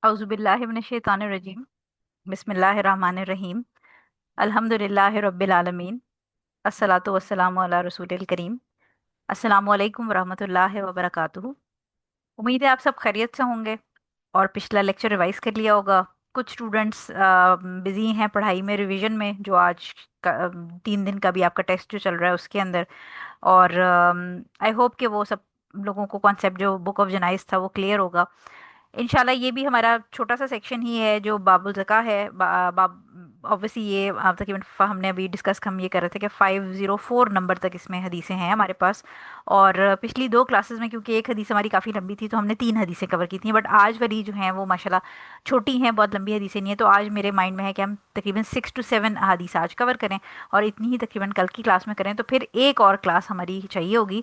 औज़ुबिल्लाहिमिनश्शैतानिर्रजीम बिस्मिल्लाहिर्रहमानिर्रहीम अल्हम्दुलिल्लाहि रब्बिल आलमीन अस्सलातु वस्सलामु अला रसूलिल करीम अस्सलामु अलैकुम वरहमतुल्लाहि वबरकातुहू। उम्मीद है आप सब खैरियत से होंगे और पिछला लेक्चर रिवाइज कर लिया होगा। कुछ स्टूडेंट्स बिजी हैं पढ़ाई में, रिवीजन में, जो आज का, 3 दिन का भी आपका टेस्ट जो चल रहा है उसके अंदर। और आई होप कि वो सब लोगों को कॉन्सेप्ट जो बुक ऑफ जनाइज था वो क्लियर होगा इंशाल्लाह। ये भी हमारा छोटा सा सेक्शन ही है जो बाबुल ज़का है। ऑब्वियसली ये तकरीबन हमने अभी डिस्कस हम ये कर रहे थे कि 504 नंबर तक इसमें हदीसें हैं हमारे पास। और पिछली 2 क्लासेस में क्योंकि एक हदीस हमारी काफ़ी लंबी थी तो हमने 3 हदीसें कवर की थी, बट आज वाली जो हैं वो माशाल्लाह छोटी हैं, बहुत लंबी हदीसें नहीं है। तो आज मेरे माइंड में है कि हम तकरीबन 6 to 7 हदीस आज कवर करें और इतनी ही तकरीबन कल की क्लास में करें। तो फिर एक और क्लास हमारी चाहिए होगी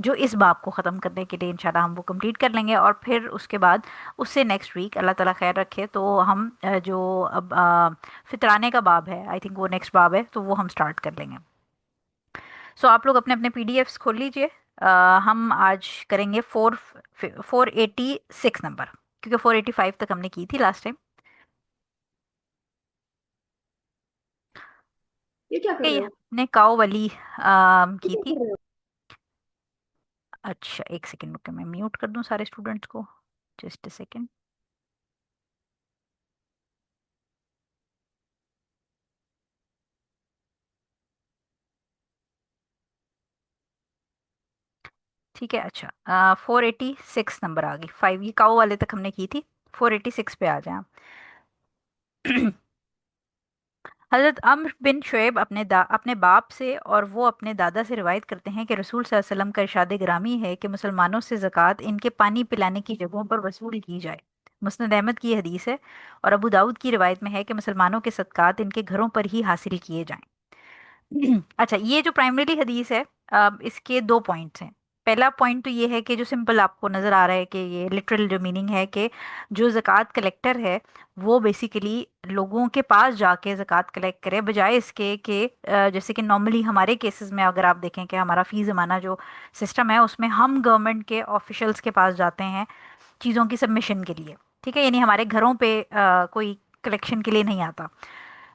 जो इस बाब को ख़त्म करने के लिए इंशाल्लाह हम वो कंप्लीट कर लेंगे। और फिर उसके बाद उससे नेक्स्ट वीक अल्लाह ताला खैर रखे तो हम जो अब फितराने का बाब है, आई थिंक वो नेक्स्ट बाब है, तो वो हम स्टार्ट कर लेंगे। सो आप लोग अपने अपने पीडीएफ्स खोल लीजिए। हम आज करेंगे 486 नंबर, क्योंकि 485 तक हमने की थी लास्ट टाइम। ये क्या कर ये रहे हो? हमने काओ वाली ये की क्या थी। कर रहे हो? अच्छा, एक सेकेंड रुके, मैं म्यूट कर दूं सारे स्टूडेंट्स को। Just a second. ठीक है, अच्छा 486 नंबर आ गई। 5 ये काओ वाले तक हमने की थी, 486 पे आ जाए। हज़रत अम्र बिन शुएब अपने बाप से और वो अपने दादा से रिवायत करते हैं कि रसूल सल्लल्लाहु अलैहि वसल्लम का इरशाद गिरामी है कि मुसलमानों से ज़कात इनके पानी पिलाने की जगहों पर वसूल की जाए। मुस्नद अहमद की हदीस है। और अबू दाऊद की रिवायत में है कि मुसलमानों के सदकात इनके घरों पर ही हासिल किए जाएं। अच्छा, ये जो प्राइमरी हदीस है, इसके 2 पॉइंट्स हैं। पहला पॉइंट तो ये है कि जो सिंपल आपको नजर आ रहा है कि ये लिटरल जो मीनिंग है कि जो ज़कात कलेक्टर है वो बेसिकली लोगों के पास जाके ज़कात कलेक्ट करे, बजाय इसके कि जैसे कि नॉर्मली हमारे केसेस में अगर आप देखें कि हमारा फी ज़माना जो सिस्टम है उसमें हम गवर्नमेंट के ऑफिशियल्स के पास जाते हैं चीज़ों की सबमिशन के लिए। ठीक है, यानी हमारे घरों पे कोई कलेक्शन के लिए नहीं आता।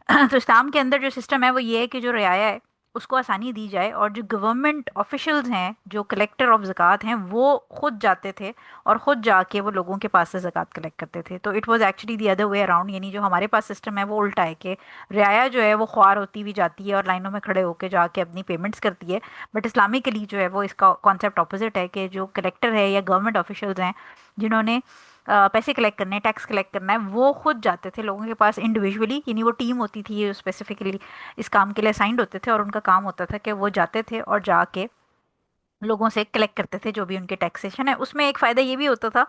तो इस्लाम के अंदर जो सिस्टम है वो ये है कि जो रियाया है उसको आसानी दी जाए, और जो गवर्नमेंट ऑफिशियल्स हैं, जो कलेक्टर ऑफ ज़कात हैं, वो खुद जाते थे और खुद जाके वो लोगों के पास से ज़कात कलेक्ट करते थे। तो it was actually the other way around, यानी जो हमारे पास सिस्टम है वो उल्टा है कि रियाया जो है वो ख्वार होती हुई जाती है और लाइनों में खड़े होकर जाके अपनी पेमेंट्स करती है। बट इस्लामिकली जो है वो इसका कॉन्सेप्ट ऑपोजिट है कि जो कलेक्टर है या गवर्नमेंट ऑफिशियल्स हैं जिन्होंने पैसे कलेक्ट करने, टैक्स कलेक्ट करना है, वो खुद जाते थे लोगों के पास इंडिविजुअली, यानी वो टीम होती थी जो स्पेसिफिकली इस काम के लिए असाइंड होते थे, और उनका काम होता था कि वो जाते थे और जाके लोगों से कलेक्ट करते थे जो भी उनके टैक्सेशन है। उसमें एक फ़ायदा ये भी होता था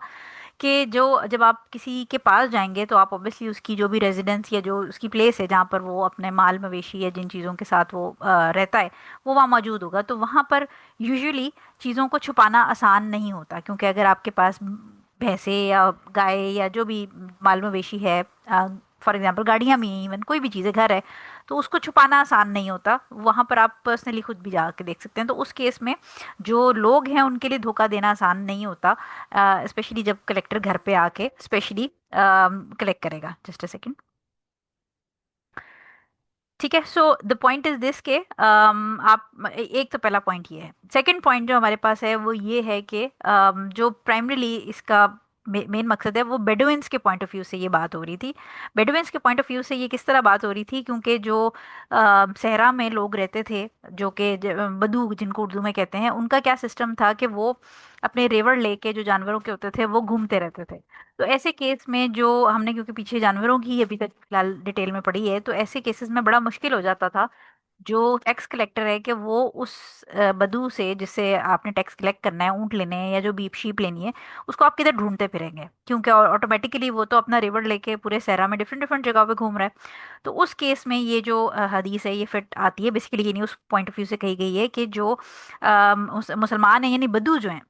कि जो जब आप किसी के पास जाएंगे तो आप ऑब्वियसली उसकी जो भी रेजिडेंस या जो उसकी प्लेस है जहाँ पर वो अपने माल मवेशी या जिन चीज़ों के साथ वो रहता है वो वहाँ मौजूद होगा। तो वहाँ पर यूजुअली चीज़ों को छुपाना आसान नहीं होता, क्योंकि अगर आपके पास भैंसे या गाय या जो भी माल मवेशी है, फॉर एग्जांपल गाड़ियाँ भी हैं, इवन कोई भी चीज़ है, घर है, तो उसको छुपाना आसान नहीं होता। वहाँ पर आप पर्सनली खुद भी जाके देख सकते हैं। तो उस केस में जो लोग हैं उनके लिए धोखा देना आसान नहीं होता, स्पेशली जब कलेक्टर घर पे आके स्पेशली कलेक्ट करेगा। Just a second. ठीक है, so the point is this के एक तो पहला पॉइंट ये है। सेकंड पॉइंट जो हमारे पास है वो ये है कि जो प्राइमरीली इसका मेन मकसद है वो बेडुइन्स के पॉइंट ऑफ व्यू से ये बात हो रही थी। बेडुइन्स के पॉइंट ऑफ व्यू से ये किस तरह बात हो रही थी, क्योंकि जो सहरा में लोग रहते थे, जो कि बदू जिनको उर्दू में कहते हैं, उनका क्या सिस्टम था कि वो अपने रेवड़ लेके जो जानवरों के होते थे वो घूमते रहते थे। तो ऐसे केस में जो हमने, क्योंकि पीछे जानवरों की अभी तक फिलहाल डिटेल में पढ़ी है, तो ऐसे केसेस में बड़ा मुश्किल हो जाता था जो टैक्स कलेक्टर है कि वो उस बदू से, जिससे आपने टैक्स कलेक्ट करना है, ऊँट लेने हैं या जो भी शीप लेनी है, उसको आप किधर ढूंढते फिरेंगे, क्योंकि ऑटोमेटिकली वो तो अपना रिवर लेके पूरे सहरा में डिफरेंट डिफरेंट जगह पे घूम रहा है। तो उस केस में ये जो हदीस है ये फिट आती है बेसिकली, यानी उस पॉइंट ऑफ व्यू से कही गई है कि जो मुसलमान है यानी बदू जो हैं,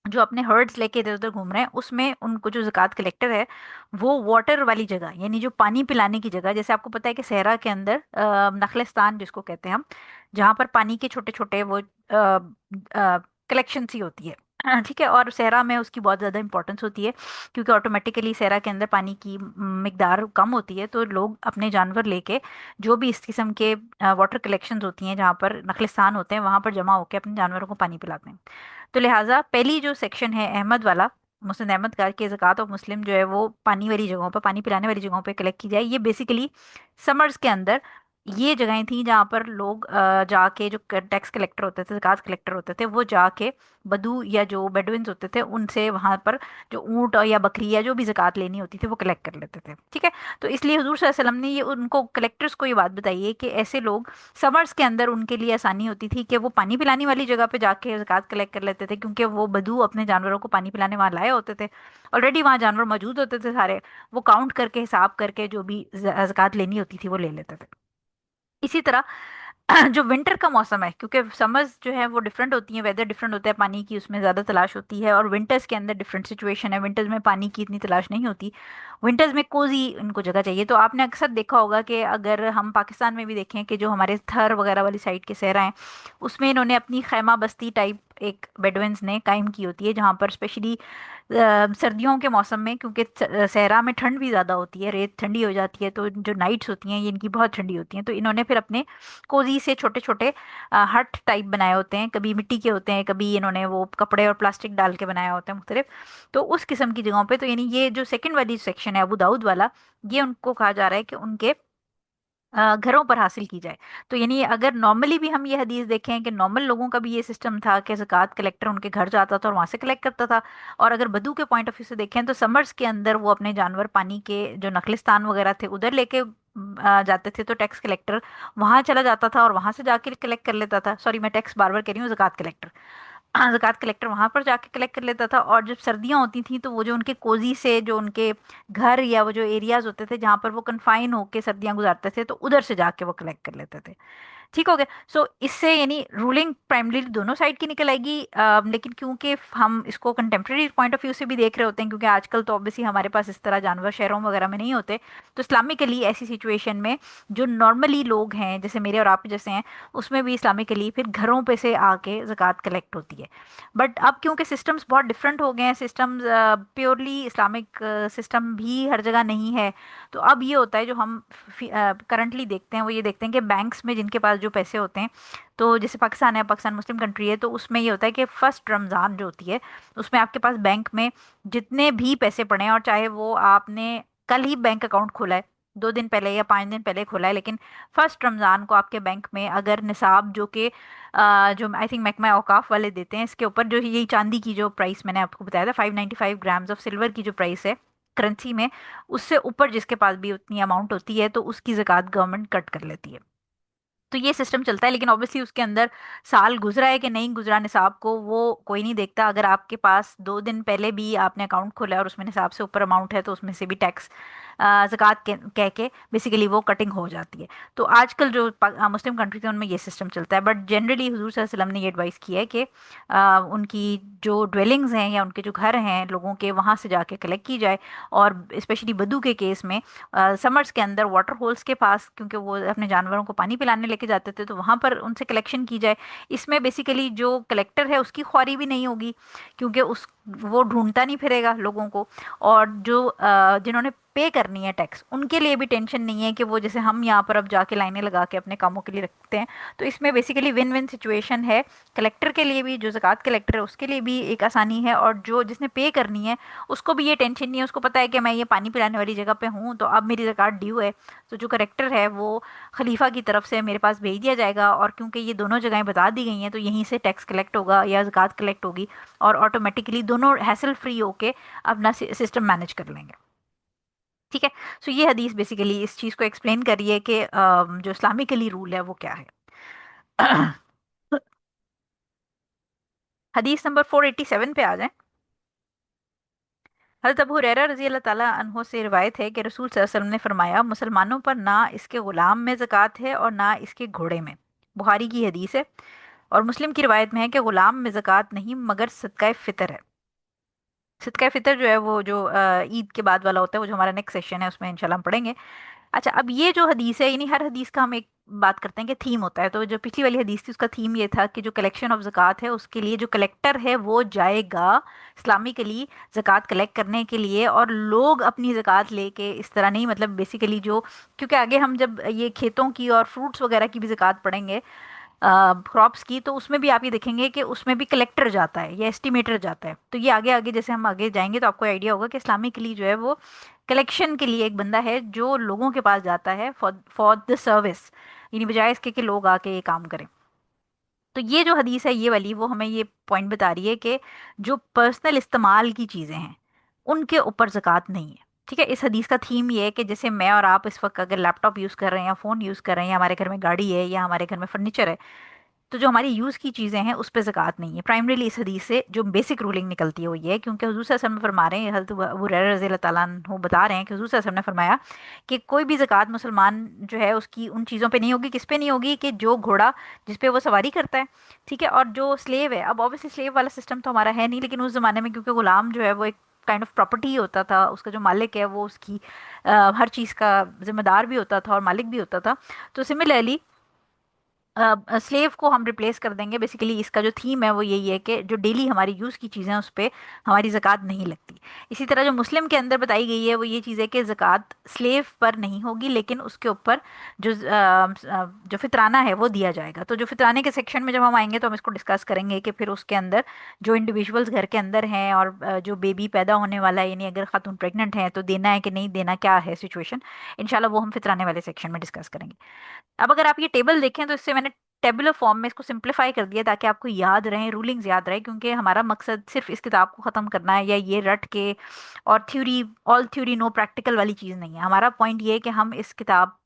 जो अपने हर्ड्स लेके इधर उधर घूम रहे हैं, उसमें उनको जो ज़कात कलेक्टर है वो वाटर वाली जगह, यानी जो पानी पिलाने की जगह, जैसे आपको पता है कि सहरा के अंदर नखलिस्तान जिसको कहते हैं हम, जहाँ पर पानी के छोटे छोटे वो कलेक्शन सी होती है ٹھیک ہے، اور صحرا میں اس کی بہت زیادہ امپورٹنس ہوتی ہے، کیونکہ آٹومیٹیکلی صحرا کے اندر پانی کی مقدار کم ہوتی ہے، تو لوگ اپنے جانور لے کے جو بھی اس قسم کے واٹر کلیکشنز ہوتی ہیں جہاں پر نخلستان ہوتے ہیں وہاں پر جمع ہو کے اپنے جانوروں کو پانی پلاتے ہیں۔ تو لہٰذا پہلی جو سیکشن ہے احمد والا، مسند احمد کا، کہ زکوٰۃ آف مسلم جو ہے وہ پانی والی جگہوں پہ، پانی پلانے والی جگہوں پہ کلیکٹ کی جائے، یہ بیسیکلی سمرز کے اندر یہ جگہیں تھیں جہاں پر لوگ جا کے، جو ٹیکس کلیکٹر ہوتے تھے، زکوٰۃ کلیکٹر ہوتے تھے، وہ جا کے بدو یا جو بیڈوینز ہوتے تھے ان سے وہاں پر جو اونٹ یا بکری یا جو بھی زکوٰۃ لینی ہوتی تھی وہ کلیکٹ کر لیتے تھے، ٹھیک ہے۔ تو اس لیے حضور صلی اللہ علیہ وسلم نے یہ ان کو کلیکٹرز کو یہ بات بتائی ہے کہ ایسے لوگ سمرز کے اندر ان کے لیے آسانی ہوتی تھی کہ وہ پانی پلانے والی جگہ پہ جا کے زکوٰۃ کلیکٹ کر لیتے تھے، کیونکہ وہ بدو اپنے جانوروں کو پانی پلانے وہاں لائے ہوتے تھے، آلریڈی وہاں جانور موجود ہوتے تھے سارے، وہ کاؤنٹ کر کے حساب کر کے جو بھی زکوٰۃ لینی ہوتی تھی وہ لے لیتے تھے۔ اسی طرح جو ونٹر کا موسم ہے، کیونکہ سمرز جو ہے وہ ڈفرینٹ ہوتی ہیں، ویدر ڈفرینٹ ہوتا ہے، پانی کی اس میں زیادہ تلاش ہوتی ہے، اور ونٹرز کے اندر ڈفرینٹ سچویشن ہے، ونٹرز میں پانی کی اتنی تلاش نہیں ہوتی، ونٹرز میں کوزی ان کو جگہ چاہیے۔ تو آپ نے اکثر دیکھا ہوگا کہ اگر ہم پاکستان میں بھی دیکھیں کہ جو ہمارے تھر وغیرہ والی سائڈ کے صحرا ہیں، اس میں انہوں نے اپنی خیمہ بستی ٹائپ ایک بیڈوینز نے قائم کی ہوتی ہے، جہاں پر اسپیشلی سردیوں کے موسم میں، کیونکہ صحرا میں ٹھنڈ بھی زیادہ ہوتی ہے، ریت ٹھنڈی ہو جاتی ہے، تو جو نائٹس ہوتی ہیں یہ ان کی بہت ٹھنڈی ہوتی ہیں، تو انہوں نے پھر اپنے کوزی سے چھوٹے چھوٹے ہٹ ٹائپ بنائے ہوتے ہیں، کبھی مٹی کے ہوتے ہیں، کبھی انہوں نے وہ کپڑے اور پلاسٹک ڈال کے بنایا ہوتا ہے مختلف، تو اس قسم کی جگہوں پہ، تو یعنی یہ جو سیکنڈ والی سیکشن ہے ابو داؤد والا، یہ ان کو کہا جا رہا ہے کہ ان کے گھروں پر حاصل کی جائے۔ تو یعنی اگر نارملی بھی ہم یہ حدیث دیکھیں کہ نارمل لوگوں کا بھی یہ سسٹم تھا کہ زکوٰۃ کلیکٹر ان کے گھر جاتا تھا اور وہاں سے کلیکٹ کرتا تھا، اور اگر بدو کے پوائنٹ آف ویو سے دیکھیں تو سمرز کے اندر وہ اپنے جانور پانی کے جو نخلستان وغیرہ تھے ادھر لے کے جاتے تھے، تو ٹیکس کلیکٹر وہاں چلا جاتا تھا اور وہاں سے جا کے کلیکٹ کر لیتا تھا، سوری میں ٹیکس بار بار کہہ رہی ہوں، زکوٰۃ کلیکٹر، زکوٰۃ کلیکٹر وہاں پر جا کے کلیکٹ کر لیتا تھا، اور جب سردیاں ہوتی تھیں تو وہ جو ان کے کوزی سے جو ان کے گھر یا وہ جو ایریاز ہوتے تھے جہاں پر وہ کنفائن ہو کے سردیاں گزارتے تھے، تو ادھر سے جا کے وہ کلیکٹ کر لیتے تھے۔ ٹھیک ہو گیا۔ سو اس سے یعنی رولنگ پرائملی دونوں سائڈ کی نکل آئے گی، لیکن کیونکہ ہم اس کو کنٹمپریری پوائنٹ آف ویو سے بھی دیکھ رہے ہوتے ہیں، کیونکہ آج کل تو obviously ہمارے پاس اس طرح جانور شہروں وغیرہ میں نہیں ہوتے، تو اسلامکلی ایسی سچویشن میں جو نارملی لوگ ہیں جیسے میرے اور آپ جیسے ہیں، اس میں بھی اسلامکلی پھر گھروں پہ سے آ کے زکوٰۃ کلیکٹ ہوتی ہے۔ بٹ اب کیونکہ سسٹمز بہت ڈفرینٹ ہو گئے ہیں، سسٹمز پیورلی اسلامک سسٹم بھی ہر جگہ نہیں ہے، تو اب یہ ہوتا ہے جو ہم کرنٹلی دیکھتے ہیں وہ یہ دیکھتے ہیں کہ بینکس میں جن کے پاس جو پیسے ہوتے ہیں، تو جیسے پاکستان ہے، پاکستان مسلم کنٹری ہے، تو اس میں یہ ہوتا ہے کہ فرسٹ رمضان جو ہوتی ہے اس میں آپ کے پاس بینک میں جتنے بھی پیسے پڑے ہیں، اور چاہے وہ آپ نے کل ہی بینک اکاؤنٹ کھولا ہے، 2 دن پہلے یا 5 دن پہلے کھولا ہے، لیکن فرسٹ رمضان کو آپ کے بینک میں اگر نصاب جو کہ جو آئی تھنک محکمہ اوقاف والے دیتے ہیں، اس کے اوپر جو یہی چاندی کی جو پرائس میں نے آپ کو بتایا تھا 595 گرامز آف سلور کی جو پرائس ہے کرنسی میں، اس سے اوپر جس کے پاس بھی اتنی اماؤنٹ ہوتی ہے تو اس کی زکوٰۃ گورنمنٹ کٹ کر لیتی ہے۔ تو یہ سسٹم چلتا ہے، لیکن obviously اس کے اندر سال گزرا ہے کہ نہیں گزرا نصاب کو وہ کوئی نہیں دیکھتا، اگر آپ کے پاس 2 دن پہلے بھی آپ نے اکاؤنٹ کھولا ہے اور اس میں نصاب سے اوپر اماؤنٹ ہے تو اس میں سے بھی ٹیکس زکوٰۃ کہہ کے بیسیکلی وہ کٹنگ ہو جاتی ہے۔ تو آج کل جو مسلم کنٹریز ہیں ان میں یہ سسٹم چلتا ہے، بٹ جنرلی حضور صلی اللہ علیہ وسلم نے یہ ایڈوائس کی ہے کہ ان کی جو ڈویلنگز ہیں یا ان کے جو گھر ہیں لوگوں کے، وہاں سے جا کے کلیکٹ کی جائے، اور اسپیشلی بدو کے کیس میں سمرز کے اندر واٹر ہولز کے پاس، کیونکہ وہ اپنے جانوروں کو پانی پلانے لے کے جاتے تھے، تو وہاں پر ان سے کلیکشن کی جائے۔ اس میں بیسیکلی جو کلیکٹر ہے اس کی خواری بھی نہیں ہوگی، کیونکہ وہ ڈھونڈتا نہیں پھرے گا لوگوں کو، اور جو جنہوں نے پے کرنی ہے ٹیکس ان کے لیے بھی ٹینشن نہیں ہے کہ وہ جیسے ہم یہاں پر اب جا کے لائنیں لگا کے اپنے کاموں کے لیے رکھتے ہیں، تو اس میں بیسیکلی ون ون سچویشن ہے، کلیکٹر کے لیے بھی، جو زکوٰۃ کلیکٹر ہے اس کے لیے بھی ایک آسانی ہے، اور جو جس نے پے کرنی ہے اس کو بھی یہ ٹینشن نہیں ہے، اس کو پتا ہے کہ میں یہ پانی پلانے والی جگہ پہ ہوں تو اب میری زکوٰۃ ڈیو ہے، تو جو کریکٹر ہے وہ خلیفہ کی طرف سے میرے پاس بھیج دیا جائے گا، اور کیونکہ یہ دونوں جگہیں بتا دی گئی ہیں تو یہیں سے ٹیکس کلیکٹ ہوگا یا زکوٰۃ کلیکٹ ہوگی، اور آٹومیٹکلی دونوں ہیسل فری ہو کے اپنا سسٹم مینج کر لیں گے۔ ٹھیک ہے۔ سو یہ حدیث بیسیکلی اس چیز کو ایکسپلین کر رہی ہے کہ جو اسلامکلی رول ہے وہ کیا ہے۔ حدیث نمبر 487 پہ آ جائیں۔ حضرت ابو ہریرہ رضی اللہ تعالیٰ عنہ سے روایت ہے کہ رسول صلی اللہ علیہ وسلم نے فرمایا، مسلمانوں پر نہ اس کے غلام میں زکوٰۃ ہے اور نہ اس کے گھوڑے میں۔ بخاری کی حدیث ہے، اور مسلم کی روایت میں ہے کہ غلام میں زکوٰۃ نہیں مگر صدقہ فطر ہے۔ صدقہ فطر جو ہے وہ جو عید کے بعد والا ہوتا ہے، وہ جو ہمارا نیکسٹ سیشن ہے اس میں انشاءاللہ ہم پڑھیں گے۔ अच्छा, अब ये जो हदीस है, यानी हर हदीस का हम एक बात करते हैं कि थीम होता है। तो जो पिछली वाली हदीस थी उसका थीम ये था कि जो कलेक्शन ऑफ ज़कात है उसके लिए जो कलेक्टर है वो जाएगा इस्लामिकली ज़कात कलेक्ट करने के लिए, और लोग अपनी ज़कात लेके इस तरह नहीं, मतलब बेसिकली जो, क्योंकि आगे हम जब ये खेतों की और फ्रूट्स वगैरह की भी ज़कात पढ़ेंगे, क्रॉप्स की, तो उसमें भी आप ये देखेंगे कि उसमें भी कलेक्टर जाता है या एस्टिमेटर जाता है। तो ये आगे आगे जैसे हम आगे जाएंगे तो आपको आइडिया होगा कि इस्लामिकली जो है वो कलेक्शन के लिए एक बंदा है जो लोगों के पास जाता है फॉर फॉर द सर्विस, यानी बजाय इसके कि लोग आके ये काम करें। तो ये जो हदीस है ये वाली, वो हमें ये पॉइंट बता रही है कि जो पर्सनल इस्तेमाल की चीज़ें हैं उनके ऊपर ज़कात नहीं है। ठीक है, इस हदीस का थीम ये है कि जैसे मैं और आप इस वक्त अगर लैपटॉप यूज़ कर रहे हैं या फ़ोन यूज़ कर रहे हैं या हमारे घर में गाड़ी है या हमारे घर में फर्नीचर है, तो जो हमारी यूज़ की चीज़ें हैं उस पे ज़कात नहीं है। प्राइमरीली इस हदीस से जो बेसिक रूलिंग निकलती है वो ये है, क्योंकि हुजूर सल्लल्लाहु अलैहि वसल्लम फरमा रहे हैं, हज़रत अबू हुरैरा रज़ी अल्लाह ताला अन्हु बता रहे हैं कि हुजूर सल्लल्लाहु अलैहि वसल्लम ने फरमाया कि कोई भी ज़कात मुसलमान जो है उसकी उन चीज़ों पे नहीं होगी, किस पे नहीं होगी, कि जो घोड़ा जिस पे वो सवारी करता है, ठीक है, और जो स्लेव है। अब ऑब्वियसली स्लेव वाला सिस्टम तो हमारा है नहीं, लेकिन उस ज़माने में क्योंकि गुलाम जो है वो एक काइंड ऑफ प्रॉपर्टी होता था, उसका जो मालिक है वो उसकी हर चीज़ का जिम्मेदार भी होता था और मालिक भी होता था। तो सिमिलरली स्लेव को हम रिप्लेस कर देंगे। बेसिकली इसका जो थीम है वो यही है कि जो डेली हमारी यूज़ की चीज़ें हैं उस पर हमारी ज़कात नहीं लगती। इसी तरह जो मुस्लिम के अंदर बताई गई है वो ये चीज़ है कि ज़कात स्लेव पर नहीं होगी, लेकिन उसके ऊपर जो जो फितराना है वो दिया जाएगा। तो जो फितराने के सेक्शन में जब हम आएंगे तो हम इसको डिस्कस करेंगे कि फिर उसके अंदर जो इंडिविजुअल्स घर के अंदर हैं और जो बेबी पैदा होने वाला है, यानी अगर खातून प्रेग्नेंट है तो देना है कि नहीं देना, क्या है सिचुएशन, इंशाल्लाह वो हम फितराने वाले सेक्शन में डिस्कस करेंगे। अब अगर आप ये टेबल देखें तो इससे मैंने टेबुलर फॉर्म में इसको सिंप्लीफाई कर दिया ताकि आपको याद रहे, रूलिंग्स याद रहे, क्योंकि हमारा मकसद सिर्फ इस किताब को ख़त्म करना है या ये रट के और theory, all theory no practical वाली चीज़ नहीं है। हमारा पॉइंट ये है कि हम इस किताब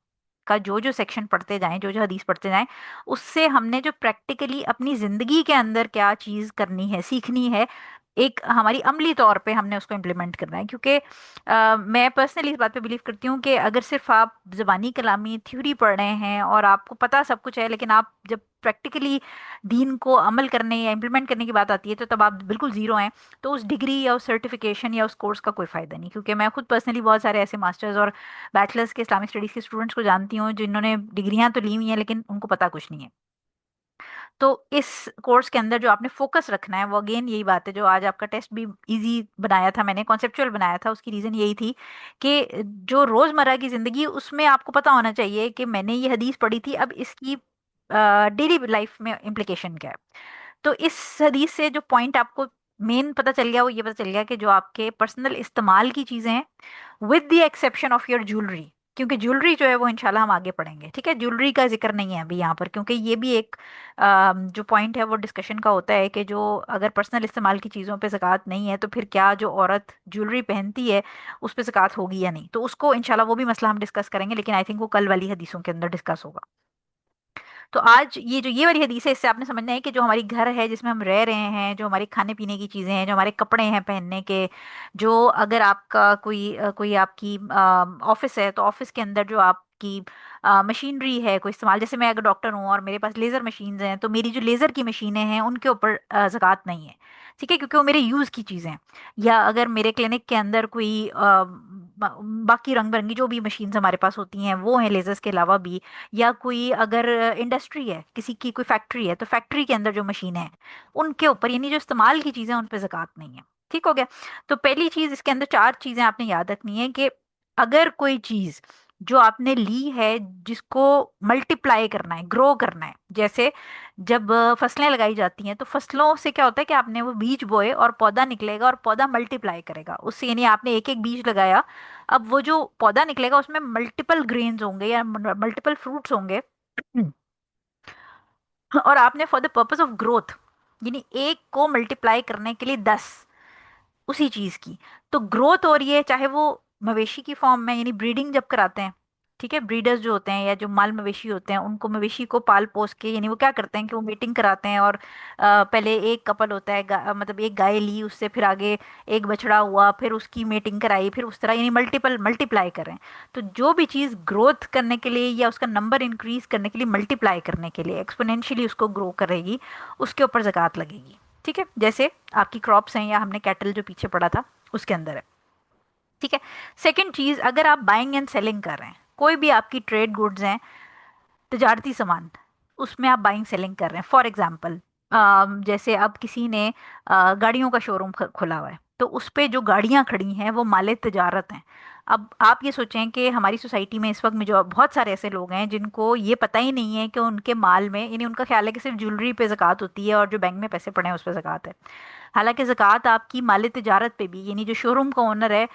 का जो जो सेक्शन पढ़ते जाएं, जो जो हदीस पढ़ते जाएं, उससे हमने जो प्रैक्टिकली अपनी ज़िंदगी के अंदर क्या चीज़ करनी है, सीखनी है, एक हमारी अमली तौर पे हमने उसको इम्प्लीमेंट करना है। क्योंकि मैं पर्सनली इस बात पे बिलीव करती हूँ कि अगर सिर्फ आप ज़बानी कलामी थ्योरी पढ़ रहे हैं और आपको पता सब कुछ है, लेकिन आप जब प्रैक्टिकली दीन को अमल करने या इम्प्लीमेंट करने की बात आती है तो तब आप बिल्कुल ज़ीरो हैं। तो उस डिग्री या उस सर्टिफिकेशन या उस कोर्स का कोई फ़ायदा नहीं। क्योंकि मैं खुद पर्सनली बहुत सारे ऐसे मास्टर्स और बैचलर्स के इस्लामिक स्टडीज़ के स्टूडेंट्स को जानती हूँ जिन्होंने डिग्रियां तो ली हुई हैं लेकिन उनको पता कुछ नहीं है। तो इस कोर्स के अंदर जो आपने फोकस रखना है वो अगेन यही बात है, जो आज आपका टेस्ट भी इजी बनाया था मैंने, कॉन्सेप्चुअल बनाया था, उसकी रीज़न यही थी कि जो रोज़मर्रा की ज़िंदगी उसमें आपको पता होना चाहिए कि मैंने ये हदीस पढ़ी थी, अब इसकी डेली लाइफ में इम्प्लीकेशन क्या है। तो इस हदीस से जो पॉइंट आपको मेन पता चल गया वो ये पता चल गया कि जो आपके पर्सनल इस्तेमाल की चीज़ें हैं, with the exception of your jewellery, क्योंकि ज्वेलरी जो है वो इंशाल्लाह हम आगे पढ़ेंगे, ठीक है, ज्वेलरी का जिक्र नहीं है अभी यहाँ पर, क्योंकि ये भी एक जो पॉइंट है वो डिस्कशन का होता है कि जो अगर पर्सनल इस्तेमाल की चीज़ों पे ज़कात नहीं है तो फिर क्या जो औरत ज्वेलरी पहनती है उस पे ज़कात होगी या नहीं। तो उसको इंशाल्लाह वो भी मसला हम डिस्कस करेंगे, लेकिन आई थिंक वो कल वाली हदीसों के अंदर डिस्कस होगा। तो आज ये जो ये वाली हदीस है इससे आपने समझना है कि जो हमारी घर है जिसमें हम रह रहे हैं, जो हमारे खाने पीने की चीज़ें हैं, जो हमारे कपड़े हैं पहनने के, जो अगर आपका कोई आपकी ऑफिस है तो ऑफिस के अंदर जो आपकी मशीनरी है कोई इस्तेमाल, जैसे मैं अगर डॉक्टर हूँ और मेरे पास लेज़र मशीन्स हैं तो मेरी जो लेज़र की मशीनें हैं उनके ऊपर ज़कात नहीं है, ठीक है, क्योंकि वो मेरे यूज़ की चीज़ें हैं। या अगर मेरे क्लिनिक के अंदर कोई बाकी रंग बिरंगी जो भी मशीन्स हमारे पास होती हैं वो हैं लेज़र्स के अलावा भी, या कोई अगर इंडस्ट्री है, किसी की कोई फैक्ट्री है तो फैक्ट्री के अंदर जो मशीनें हैं उनके ऊपर, यानी जो इस्तेमाल की चीज़ें हैं उन पे ज़कात नहीं है। ठीक हो गया। तो पहली चीज़ इसके अंदर चार चीज़ें आपने याद रखनी है कि अगर कोई चीज़ जो आपने ली है जिसको मल्टीप्लाई करना है, ग्रो करना है, जैसे जब फसलें लगाई जाती हैं तो फसलों से क्या होता है कि आपने वो बीज बोए और पौधा निकलेगा और पौधा मल्टीप्लाई करेगा उससे, यानी आपने एक एक बीज लगाया, अब वो जो पौधा निकलेगा उसमें मल्टीपल ग्रेन्स होंगे या मल्टीपल फ्रूट्स होंगे। और आपने for the purpose of growth, यानी एक को मल्टीप्लाई करने के लिए 10 उसी चीज की, तो ग्रोथ हो रही है, चाहे वो मवेशी की फॉर्म में, यानी ब्रीडिंग जब कराते हैं, ठीक है, ब्रीडर्स जो होते हैं या जो माल मवेशी होते हैं उनको मवेशी को पाल पोस के, यानी वो क्या करते हैं कि वो मीटिंग कराते हैं और पहले एक कपल होता है मतलब एक गाय ली, उससे फिर आगे एक बछड़ा हुआ, फिर उसकी मीटिंग कराई, फिर उस तरह यानी मल्टीपल मल्टीप्लाई करें। तो जो भी चीज़ ग्रोथ करने के लिए या उसका नंबर इंक्रीज करने के लिए, मल्टीप्लाई करने के लिए, एक्सपोनेंशियली उसको ग्रो करेगी, उसके ऊपर ज़कात लगेगी। ठीक है, जैसे आपकी क्रॉप्स हैं या हमने कैटल जो पीछे पढ़ा था उसके अंदर है। ठीक है। सेकंड चीज, अगर आप बाइंग एंड सेलिंग कर रहे हैं कोई भी आपकी ट्रेड गुड्स हैं, तजारती सामान, उसमें आप बाइंग सेलिंग कर रहे हैं। फॉर एग्जांपल, जैसे अब किसी ने गाड़ियों का शोरूम खोला हुआ है, तो उस पे जो गाड़ियां खड़ी हैं वो माले तजारत हैं। अब आप ये सोचें कि हमारी सोसाइटी में इस वक्त में जो बहुत सारे ऐसे लोग हैं जिनको ये पता ही नहीं है कि उनके माल में, यानी उनका ख्याल है कि सिर्फ ज्वेलरी पे ज़कात होती है और जो बैंक में पैसे पड़े हैं उस पर ज़कात है। हालांकि ज़कात आपकी माल तिजारत पे भी, यानी जो शोरूम का ओनर है,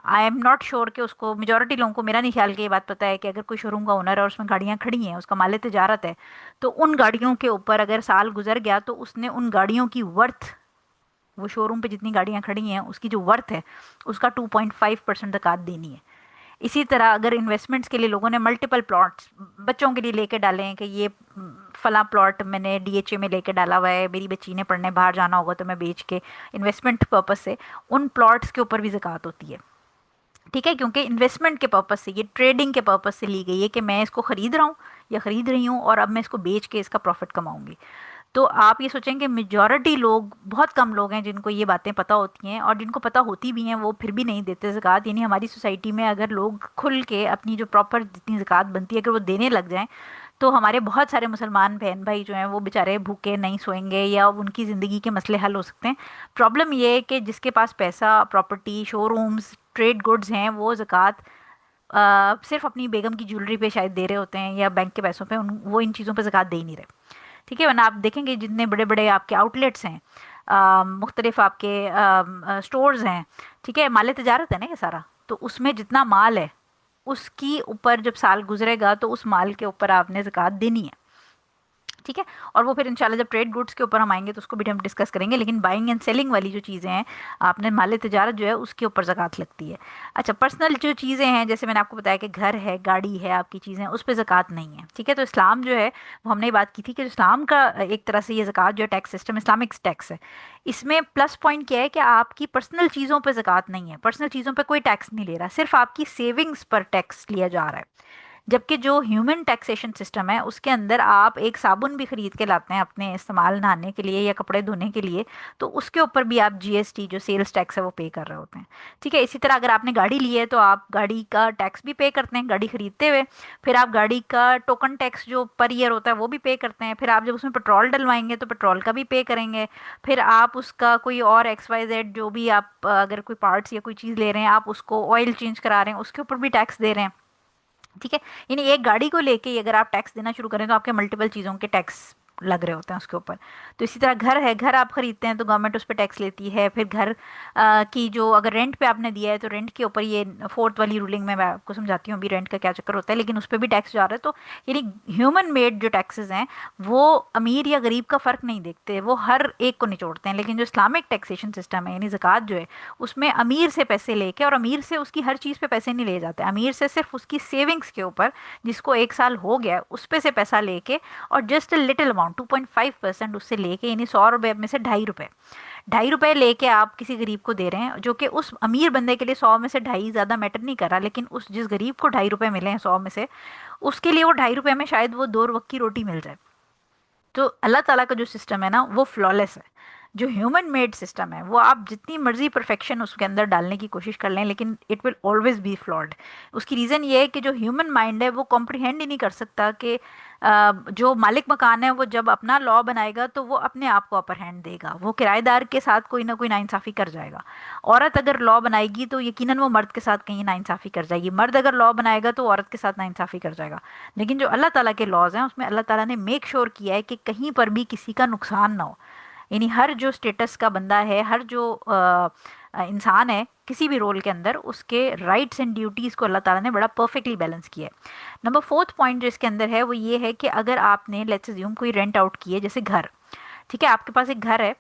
आई एम नॉट श्योर कि उसको, मेजोरिटी लोगों को मेरा नहीं ख्याल कि ये बात पता है कि अगर कोई शोरूम का ओनर है और उसमें गाड़ियां खड़ी हैं, उसका माल तिजारत है, तो उन गाड़ियों के ऊपर अगर साल गुजर गया तो उसने उन गाड़ियों की वर्थ, वो शोरूम पे जितनी गाड़ियां खड़ी हैं उसकी जो वर्थ है उसका 2.5% ज़कात देनी है। इसी तरह अगर इन्वेस्टमेंट्स के लिए लोगों ने मल्टीपल प्लॉट्स बच्चों के लिए लेके डाले हैं कि ये फला प्लॉट मैंने डीएचए में लेके डाला हुआ है, मेरी बच्ची ने पढ़ने बाहर जाना होगा तो मैं बेच के इन्वेस्टमेंट पर्पस से, उन प्लॉट्स के ऊपर भी ज़कात होती है। ठीक है, क्योंकि इन्वेस्टमेंट के पर्पस से, ये ट्रेडिंग के पर्पस से ली गई है कि मैं इसको खरीद रहा हूँ या खरीद रही हूँ और अब मैं इसको बेच के इसका प्रॉफिट कमाऊंगी। तो आप ये सोचें कि मेजॉरिटी लोग, बहुत कम लोग हैं जिनको ये बातें पता होती हैं, और जिनको पता होती भी हैं वो फिर भी नहीं देते ज़कात। यानी हमारी सोसाइटी में अगर लोग खुल के अपनी जो प्रॉपर जितनी ज़कात बनती है अगर वो देने लग जाएं, तो हमारे बहुत सारे मुसलमान बहन भाई जो हैं वो बेचारे भूखे नहीं सोएंगे या उनकी ज़िंदगी के मसले हल हो सकते हैं। प्रॉब्लम ये है कि जिसके पास पैसा, प्रॉपर्टी, शोरूम्स, ट्रेड गुड्स हैं, वो ज़कात सिर्फ अपनी बेगम की ज्वेलरी पे शायद दे रहे होते हैं या बैंक के पैसों पे, वो इन चीज़ों पे ज़कात दे ही नहीं रहे। ठीक है, वरना आप देखेंगे जितने बड़े बड़े आपके आउटलेट्स हैं, मुख्तलिफ आपके स्टोर्स हैं, ठीक है, माल तिजारत है ना ये सारा, तो उसमें जितना माल है उसकी ऊपर जब साल गुजरेगा तो उस माल के ऊपर आपने ज़कात देनी है। ठीक है, और वो फिर इंशाल्लाह जब ट्रेड गुड्स के ऊपर हम आएंगे तो उसको भी हम डिस्कस करेंगे, लेकिन बाइंग एंड सेलिंग वाली जो चीज़ें हैं, आपने माल तिजारत जो है उसके ऊपर ज़कात लगती है। अच्छा, पर्सनल जो चीज़ें हैं, जैसे मैंने आपको बताया कि घर है, गाड़ी है, आपकी चीज़ें, उस पर ज़कात नहीं है। ठीक है, तो इस्लाम जो है वो हमने ये बात की थी कि इस्लाम का एक तरह से ये ज़कात जो है टैक्स सिस्टम इस्लामिक टैक्स है। इसमें प्लस पॉइंट क्या है कि आपकी पर्सनल चीज़ों पर ज़कात नहीं है, पर्सनल चीज़ों पर कोई टैक्स नहीं ले रहा, सिर्फ आपकी सेविंग्स पर टैक्स लिया जा रहा है। जबकि जो ह्यूमन टैक्सेशन सिस्टम है उसके अंदर आप एक साबुन भी खरीद के लाते हैं अपने इस्तेमाल नहाने के लिए या कपड़े धोने के लिए, तो उसके ऊपर भी आप जीएसटी जो सेल्स टैक्स है वो पे कर रहे होते हैं। ठीक है, इसी तरह अगर आपने गाड़ी ली है तो आप गाड़ी का टैक्स भी पे करते हैं गाड़ी खरीदते हुए, फिर आप गाड़ी का टोकन टैक्स जो पर ईयर होता है वो भी पे करते हैं, फिर आप जब उसमें पेट्रोल डलवाएंगे तो पेट्रोल का भी पे करेंगे, फिर आप उसका कोई और एक्स वाई जेड जो भी आप अगर कोई पार्ट्स या कोई चीज़ ले रहे हैं, आप उसको ऑयल चेंज करा रहे हैं उसके ऊपर भी टैक्स दे रहे हैं। ठीक है, यानी एक गाड़ी को लेके ही अगर आप टैक्स देना शुरू करें तो आपके मल्टीपल चीज़ों के टैक्स लग रहे होते हैं उसके ऊपर। तो इसी तरह घर है, घर आप खरीदते हैं तो गवर्नमेंट उस पर टैक्स लेती है, फिर घर की जो अगर रेंट पे आपने दिया है तो रेंट के ऊपर, ये फोर्थ वाली रूलिंग में मैं आपको समझाती हूँ अभी रेंट का क्या चक्कर होता है, लेकिन उस पर भी टैक्स जा रहा है। तो यानी ह्यूमन मेड जो टैक्सेस हैं वो अमीर या गरीब का फ़र्क नहीं देखते, वो हर एक को निचोड़ते हैं। लेकिन जो इस्लामिक टैक्सेशन सिस्टम है यानी ज़कात जो है, उसमें अमीर से पैसे लेके, और अमीर से उसकी हर चीज़ पे पैसे नहीं लिए जाते, अमीर से सिर्फ उसकी सेविंग्स के ऊपर, जिसको एक साल हो गया उस पे से पैसा लेके, और जस्ट लिटिल अमाउंट 2.5% उससे लेके, यानी 100 रुपये में से 2.5 रुपये, 2.5 रुपये लेके आप किसी गरीब को दे रहे हैं, जो कि उस अमीर बंदे के लिए 100 में से 2.5 ज़्यादा मैटर नहीं कर रहा, लेकिन उस जिस गरीब को 2.5 रुपये मिले हैं 100 में से, उसके लिए वो 2.5 रुपये में शायद वो 2 वक्त की रोटी मिल जाए। तो अल्लाह ताला का जो सिस्टम है ना वो फ्लॉलेस है। जो ह्यूमन मेड सिस्टम है वो आप जितनी मर्जी परफेक्शन उसके अंदर डालने की कोशिश कर लें, लेकिन it will always be flawed. उसकी रीज़न ये है कि जो ह्यूमन माइंड है वो कॉम्प्रिहेंड ही नहीं कर सकता कि जो मालिक मकान है वो जब अपना लॉ बनाएगा तो वो अपने आप को अपर हैंड देगा, वो किराएदार के साथ कोई ना कोई नाइंसाफ़ी कर जाएगा। औरत अगर लॉ बनाएगी तो यकीनन वो मर्द के साथ कहीं नाइंसाफ़ी कर जाएगी, मर्द अगर लॉ बनाएगा तो औरत के साथ नाइंसाफ़ी कर जाएगा। लेकिन जो अल्लाह ताला के लॉज हैं उसमें अल्लाह ताला ने मेक श्योर किया है कि कहीं पर भी किसी का नुकसान ना हो। यानी हर जो स्टेटस का बंदा है, हर जो इंसान है किसी भी रोल के अंदर, उसके राइट्स एंड ड्यूटीज़ को अल्लाह ताला ने बड़ा परफेक्टली बैलेंस किया है। नंबर फोर्थ पॉइंट जो इसके अंदर है वो ये है कि अगर आपने लेट्स अज्यूम कोई रेंट आउट किए, जैसे घर, ठीक है, आपके पास एक घर है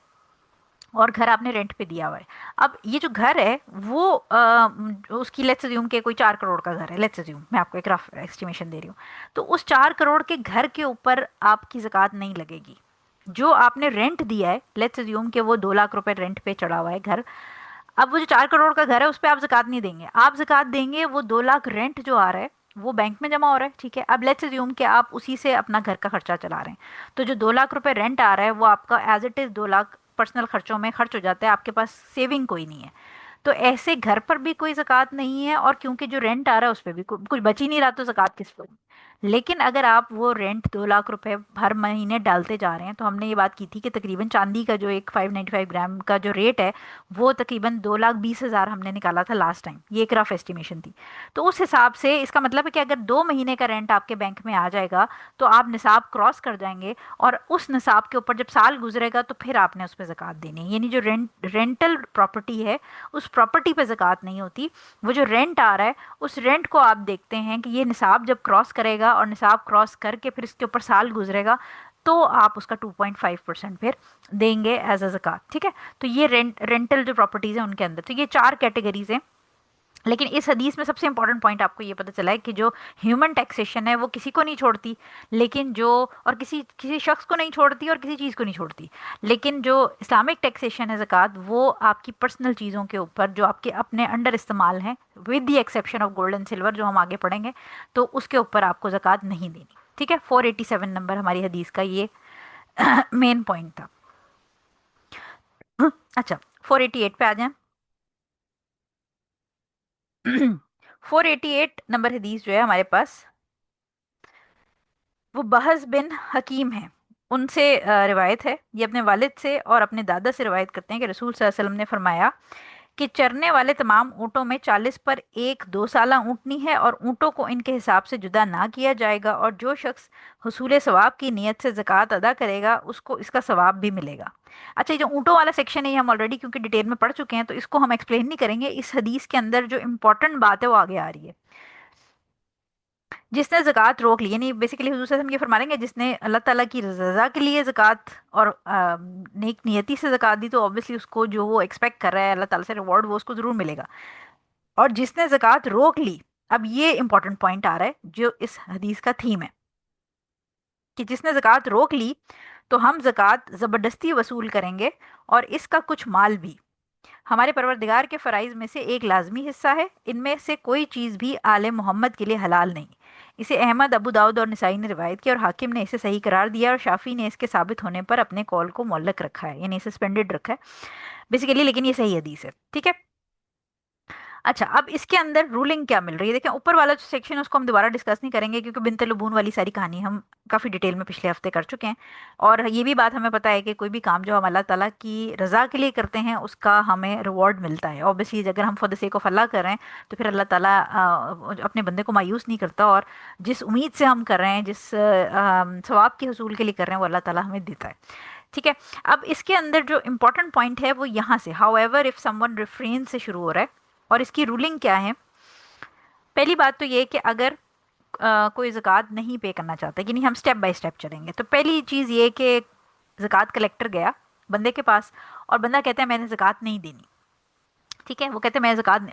और घर आपने रेंट पे दिया हुआ है। अब ये जो घर है वो उसकी लेट्स अज्यूम के कोई 4 करोड़ का घर है, लेट्स अज्यूम, मैं आपको एक रफ एस्टिमेशन दे रही हूँ, तो उस 4 करोड़ के घर के ऊपर आपकी ज़कात नहीं लगेगी। जो आपने रेंट दिया है, लेट्स अज्यूम कि वो 2 लाख रुपए रेंट पे चढ़ा हुआ है घर, अब वो जो 4 करोड़ का घर है उस पर आप ज़कात नहीं देंगे, आप ज़कात देंगे वो 2 लाख रेंट जो आ रहा है वो बैंक में जमा हो रहा है। ठीक है, अब लेट्स अज्यूम कि आप उसी से अपना घर का खर्चा चला रहे हैं, तो जो 2 लाख रुपए रेंट आ रहा है वो आपका as it is 2 lakh personal खर्चों में खर्च हो जाता है, आपके पास सेविंग कोई नहीं है। तो ऐसे घर पर भी कोई ज़कात नहीं है, और क्योंकि जो रेंट आ रहा है उस पर भी कुछ बच ही नहीं रहा, तो ज़कात किस पर? लेकिन अगर आप वो रेंट 2 लाख रुपए हर महीने डालते जा रहे हैं, तो हमने ये बात की थी कि तकरीबन चांदी का जो एक 595 ग्राम का जो रेट है, वो तकरीबन 2,20,000 हमने निकाला था लास्ट टाइम, ये एक रफ एस्टिमेशन थी। तो उस हिसाब से इसका मतलब है कि अगर 2 महीने का रेंट आपके बैंक में आ जाएगा, तो आप निसाब क्रॉस कर जाएंगे, और उस निसाब के ऊपर जब साल गुजरेगा तो फिर आपने उस पर ज़कात देनी है। यानी जो रेंटल प्रॉपर्टी है, उस प्रॉपर्टी पे ज़कात नहीं होती। वो जो रेंट आ रहा है, उस रेंट को आप देखते हैं कि ये निसाब जब क्रॉस करेगा, और निसाब क्रॉस करके फिर इसके ऊपर साल गुजरेगा, तो आप उसका 2.5% फिर देंगे एज अ ज़कात। ठीक है। तो ये रेंटल जो प्रॉपर्टीज़ हैं उनके अंदर तो ये 4 कैटेगरीज हैं। लेकिन इस हदीस में सबसे इंपॉर्टेंट पॉइंट आपको ये पता चला है कि जो ह्यूमन टैक्सेशन है वो किसी को नहीं छोड़ती, लेकिन जो और किसी किसी शख्स को नहीं छोड़ती और किसी चीज़ को नहीं छोड़ती। लेकिन जो इस्लामिक टैक्सेशन है ज़कात, वो आपकी पर्सनल चीज़ों के ऊपर जो आपके अपने अंडर इस्तेमाल हैं, with the exception of gold and silver जो हम आगे पढ़ेंगे, तो उसके ऊपर आपको ज़कात नहीं देनी। ठीक है। 487 नंबर हमारी हदीस का ये मेन पॉइंट था। अच्छा, 488 पे आ जाएं। 488 नंबर हदीस जो है हमारे पास, वो बहस बिन हकीम है, उनसे रिवायत है। ये अपने वालिद से और अपने दादा से रिवायत करते हैं कि रसूल सल्लल्लाहु अलैहि वसल्लम ने फरमाया कि चरने वाले तमाम ऊँटों में 40 पर एक 2 साला ऊँटनी है, और ऊँटों को इनके हिसाब से जुदा ना किया जाएगा, और जो शख्स हुसूल सवाब की नीयत से ज़कात अदा करेगा उसको इसका सवाब भी मिलेगा। अच्छा, ये जो ऊँटों वाला सेक्शन है ये हम ऑलरेडी क्योंकि डिटेल में पढ़ चुके हैं, तो इसको हम एक्सप्लेन नहीं करेंगे। इस हदीस के अंदर जो इंपॉर्टेंट बात है वो आगे आ रही है। जिसने ज़कात रोक ली, यानी बेसिकली हुजूर सल्लल्लाहु अलैहि वसल्लम ये फरमा रहे हैं कि जिसने अल्लाह ताला की रज़ा के लिए ज़कात और नेक नियति से ज़कात दी, तो ऑब्वियसली उसको जो वो एक्सपेक्ट कर रहा है अल्लाह ताला से रिवॉर्ड, वो उसको ज़रूर मिलेगा। और जिसने ज़कात रोक ली, अब ये इंपॉर्टेंट पॉइंट आ रहा है जो इस हदीस का थीम है, कि जिसने ज़कात रोक ली तो हम ज़कात ज़बरदस्ती वसूल करेंगे, और इसका कुछ माल भी हमारे परवरदिगार के फ़राइज़ में से एक लाजमी हिस्सा है। इनमें से कोई चीज़ भी आले मोहम्मद के लिए हलाल नहीं। इसे अहमद, अबू दाऊद और निसाई ने रिवायत किया, और हाकिम ने इसे सही करार दिया, और शाफी ने इसके साबित होने पर अपने कॉल को मुअल्लक रखा है, यानी सस्पेंडेड रखा है बेसिकली। लेकिन ये सही हदीस है। ठीक है। अच्छा, अब इसके अंदर रूलिंग क्या मिल रही है, देखें ऊपर वाला जो सेक्शन है उसको हम दोबारा डिस्कस नहीं करेंगे, क्योंकि बिनत लबून वाली सारी कहानी हम काफ़ी डिटेल में पिछले हफ्ते कर चुके हैं। और ये भी बात हमें पता है कि कोई भी काम जो हम अल्लाह ताला की रज़ा के लिए करते हैं उसका हमें रिवॉर्ड मिलता है। ऑब्वियसली अगर हम फॉर द सेक ऑफ अल्लाह कर रहे हैं, तो फिर अल्लाह ताला अपने बंदे को मायूस नहीं करता, और जिस उम्मीद से हम कर रहे हैं, जिस सवाब के हसूल के लिए कर रहे हैं, वो अल्लाह ताला हमें देता है। ठीक है। अब इसके अंदर जो इम्पोर्टेंट पॉइंट है वो यहाँ से, how ever if someone refrain से शुरू हो रहा है, और इसकी रूलिंग क्या है। पहली बात तो ये कि अगर कोई ज़कात नहीं पे करना चाहता, कि नहीं, हम स्टेप बाय स्टेप चलेंगे। तो पहली चीज़ ये कि ज़कात कलेक्टर गया बंदे के पास, और बंदा कहता है मैंने ज़कात नहीं देनी। ठीक है। वो कहते हैं मैं ज़कात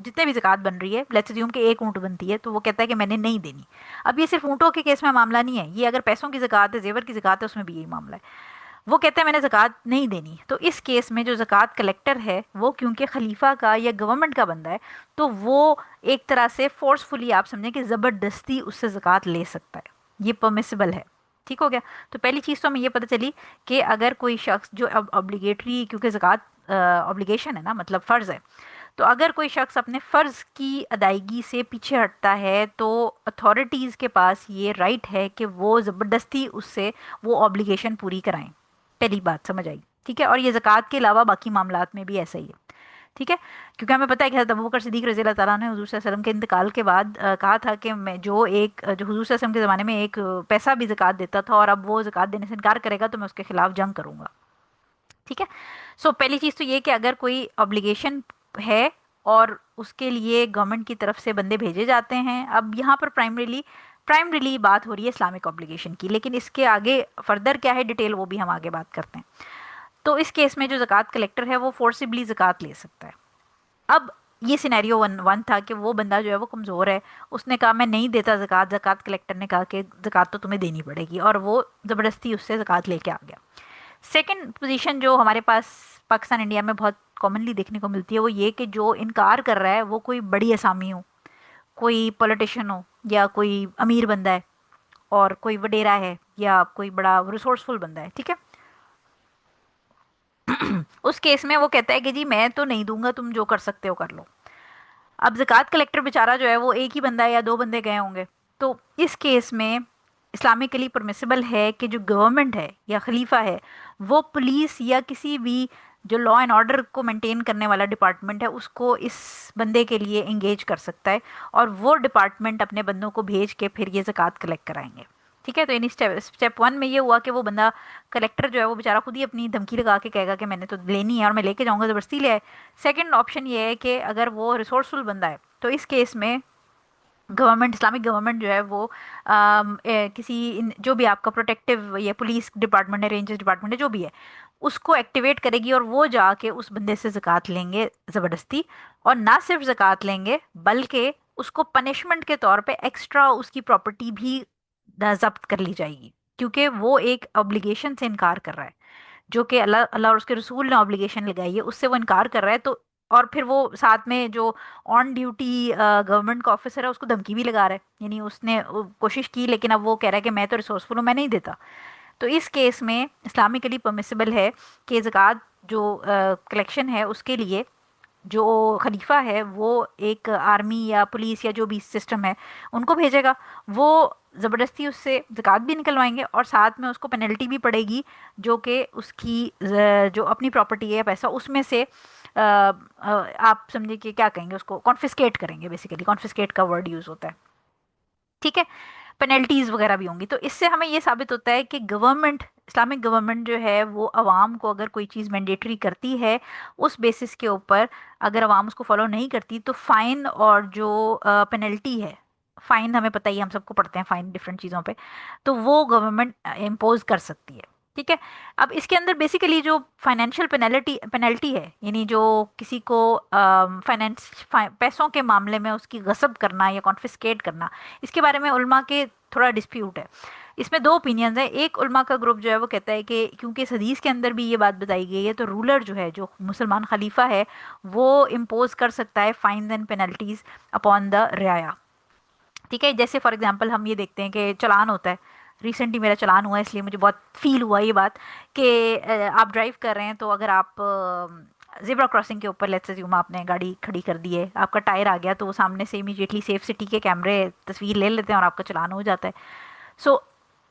जितने भी ज़कात बन रही है, लेट्स अज्यूम कि एक ऊँट बनती है, तो वो कहता है कि मैंने नहीं देनी। अब ये सिर्फ ऊँटों के केस में मामला नहीं है, ये अगर पैसों की ज़कात है, जेवर की ज़कात है, उसमें भी यही मामला है। वो कहता है मैंने ज़कात नहीं देनी, तो इस केस में जो ज़कात कलेक्टर है वो क्योंकि खलीफा का या गवर्नमेंट का बंदा है, तो वो एक तरह से फोर्सफुली, आप समझें कि ज़बरदस्ती उससे ज़कात ले सकता है। ये परमिसिबल है। ठीक हो गया। तो पहली चीज़ तो हमें ये पता चली कि अगर कोई शख्स जो अब ऑब्लिगेटरी, क्योंकि ज़कात ऑब्लिगेशन है ना, मतलब फ़र्ज़ है, तो अगर कोई शख्स अपने फ़र्ज़ की अदायगी से पीछे हटता है, तो अथॉरिटीज़ के पास ये राइट है कि वो ज़बरदस्ती उससे वो ऑब्लिगेशन पूरी कराएं। पहली बात समझ आई। ठीक है। और ये ज़कात के अलावा बाकी मामलात में भी ऐसा ही है। ठीक है। क्योंकि हमें पता है कि हज़रत अबू बकर सिद्दीक़ रज़ी अल्लाह ताला ने हुज़ूर सल्लल्लाहु अलैहि वसल्लम के इंतकाल के बाद कहा था कि मैं जो जो हुज़ूर सल्लल्लाहु अलैहि वसल्लम के ज़माने में एक पैसा भी ज़कात देता था, और अब वो ज़कात देने से इनकार करेगा तो मैं उसके खिलाफ जंग करूंगा। ठीक है। सो पहली चीज़ तो ये कि अगर कोई ऑब्लिगेशन है और उसके लिए गवर्नमेंट की तरफ से बंदे भेजे जाते हैं, अब यहाँ पर प्राइमरीली बात हो रही है इस्लामिक ऑब्लिगेशन की, लेकिन इसके आगे फर्दर क्या है डिटेल वो भी हम आगे बात करते हैं। तो इस केस में जो ज़कात कलेक्टर है वो फोर्सिबली ज़कात ले सकता है। अब ये सिनेरियो वन वन था कि वो बंदा जो है वो कमज़ोर है, उसने कहा मैं नहीं देता ज़कात, ज़कात कलेक्टर ने कहा कि ज़कात तो तुम्हें देनी पड़ेगी, और वो ज़बरदस्ती उससे ज़कात लेके आ गया। सेकंड पोजीशन जो हमारे पास पाकिस्तान इंडिया में बहुत कॉमनली देखने को मिलती है, वो ये कि जो इनकार कर रहा है वो कोई बड़ी असामी हो, कोई पॉलिटिशियन हो, या कोई अमीर बंदा है, और कोई वडेरा है, या कोई बड़ा रिसोर्सफुल बंदा है। ठीक है। उस केस में वो कहता है कि जी मैं तो नहीं दूंगा, तुम जो कर सकते हो कर लो। अब ज़कात कलेक्टर बेचारा जो है वो एक ही बंदा है या दो बंदे गए होंगे। तो इस केस में इस्लामिकली परमिसिबल है कि जो गवर्नमेंट है या खलीफा है वो पुलिस या किसी भी जो लॉ एंड ऑर्डर को मेंटेन करने वाला डिपार्टमेंट है उसको इस बंदे के लिए एंगेज कर सकता है, और वो डिपार्टमेंट अपने बंदों को भेज के फिर ये ज़कात कलेक्ट कराएंगे। ठीक है, तो इन स्टेप स्टेप वन में ये हुआ कि वो बंदा कलेक्टर जो है वो बेचारा खुद ही अपनी धमकी लगा के कहेगा कि मैंने तो लेनी है और मैं लेके जाऊंगा, ज़बरदस्ती ले आए। सेकंड ऑप्शन ये है कि अगर वो रिसोर्सफुल बंदा है तो इस केस में गवर्नमेंट, इस्लामिक गवर्नमेंट जो है वो जो भी आपका प्रोटेक्टिव या पुलिस डिपार्टमेंट है, रेंजर्स डिपार्टमेंट है, जो भी है, उसको एक्टिवेट करेगी और वो जाके उस बंदे से ज़कात लेंगे ज़बरदस्ती। और ना सिर्फ ज़कात लेंगे बल्कि उसको पनिशमेंट के तौर पे एक्स्ट्रा उसकी प्रॉपर्टी भी जब्त कर ली जाएगी, क्योंकि वो एक ऑब्लिगेशन से इनकार कर रहा है, जो कि अल्लाह अल्लाह और उसके रसूल ने ऑब्लिगेशन लगाई है, उससे वो इनकार कर रहा है। तो और फिर वो साथ में जो ऑन ड्यूटी गवर्नमेंट का ऑफिसर है उसको धमकी भी लगा रहा है, यानी उसने कोशिश की लेकिन अब वो कह रहा है कि मैं तो रिसोर्सफुल हूँ, मैं नहीं देता। तो इस केस में इस्लामिकली परमिसिबल है कि ज़कात जो कलेक्शन है उसके लिए जो खलीफा है वो एक आर्मी या पुलिस या जो भी सिस्टम है उनको भेजेगा। वो ज़बरदस्ती उससे ज़कात भी निकलवाएंगे और साथ में उसको पेनल्टी भी पड़ेगी, जो कि उसकी जो अपनी प्रॉपर्टी है या पैसा उसमें से आप समझिए कि क्या कहेंगे, उसको कॉन्फिस्केट करेंगे, बेसिकली कॉन्फिस्केट का वर्ड यूज़ होता है। ठीक है, पेनल्टीज वगैरह भी होंगी। तो इससे हमें ये साबित होता है कि गवर्नमेंट, इस्लामिक गवर्नमेंट जो है वो अवाम को अगर कोई चीज़ मैंडेटरी करती है उस बेसिस के ऊपर, अगर अवाम उसको फॉलो नहीं करती तो फाइन और जो पेनल्टी है, फाइन हमें पता ही है, हम सबको पढ़ते हैं फाइन डिफरेंट चीज़ों पे, तो वो गवर्नमेंट इम्पोज कर सकती है। ठीक है, अब इसके अंदर बेसिकली जो फाइनेंशियल पेनल्टी पेनल्टी है, यानी जो किसी को फाइनेंस पैसों के मामले में उसकी गसब करना या कॉन्फिस्केट करना, इसके बारे में उल्मा के थोड़ा डिस्प्यूट है। इसमें दो ओपिनियंस हैं। एक उल्मा का ग्रुप जो है वो कहता है कि क्योंकि इस हदीस के अंदर भी ये बात बताई गई है तो रूलर जो है, जो मुसलमान खलीफा है, वो इम्पोज कर सकता है fine and penalties upon the रियाया। ठीक है, जैसे फॉर एग्जांपल हम ये देखते हैं कि चालान होता है। रिसेंटली मेरा चालान हुआ है, इसलिए मुझे बहुत फील हुआ ये बात कि आप ड्राइव कर रहे हैं तो अगर आप जेब्रा क्रॉसिंग के ऊपर, लेट्स अज्यूम आपने गाड़ी खड़ी कर दी है, आपका टायर आ गया, तो वो सामने से इमीडिएटली सेफ सिटी के कैमरे तस्वीर ले लेते हैं और आपका चालान हो जाता है। सो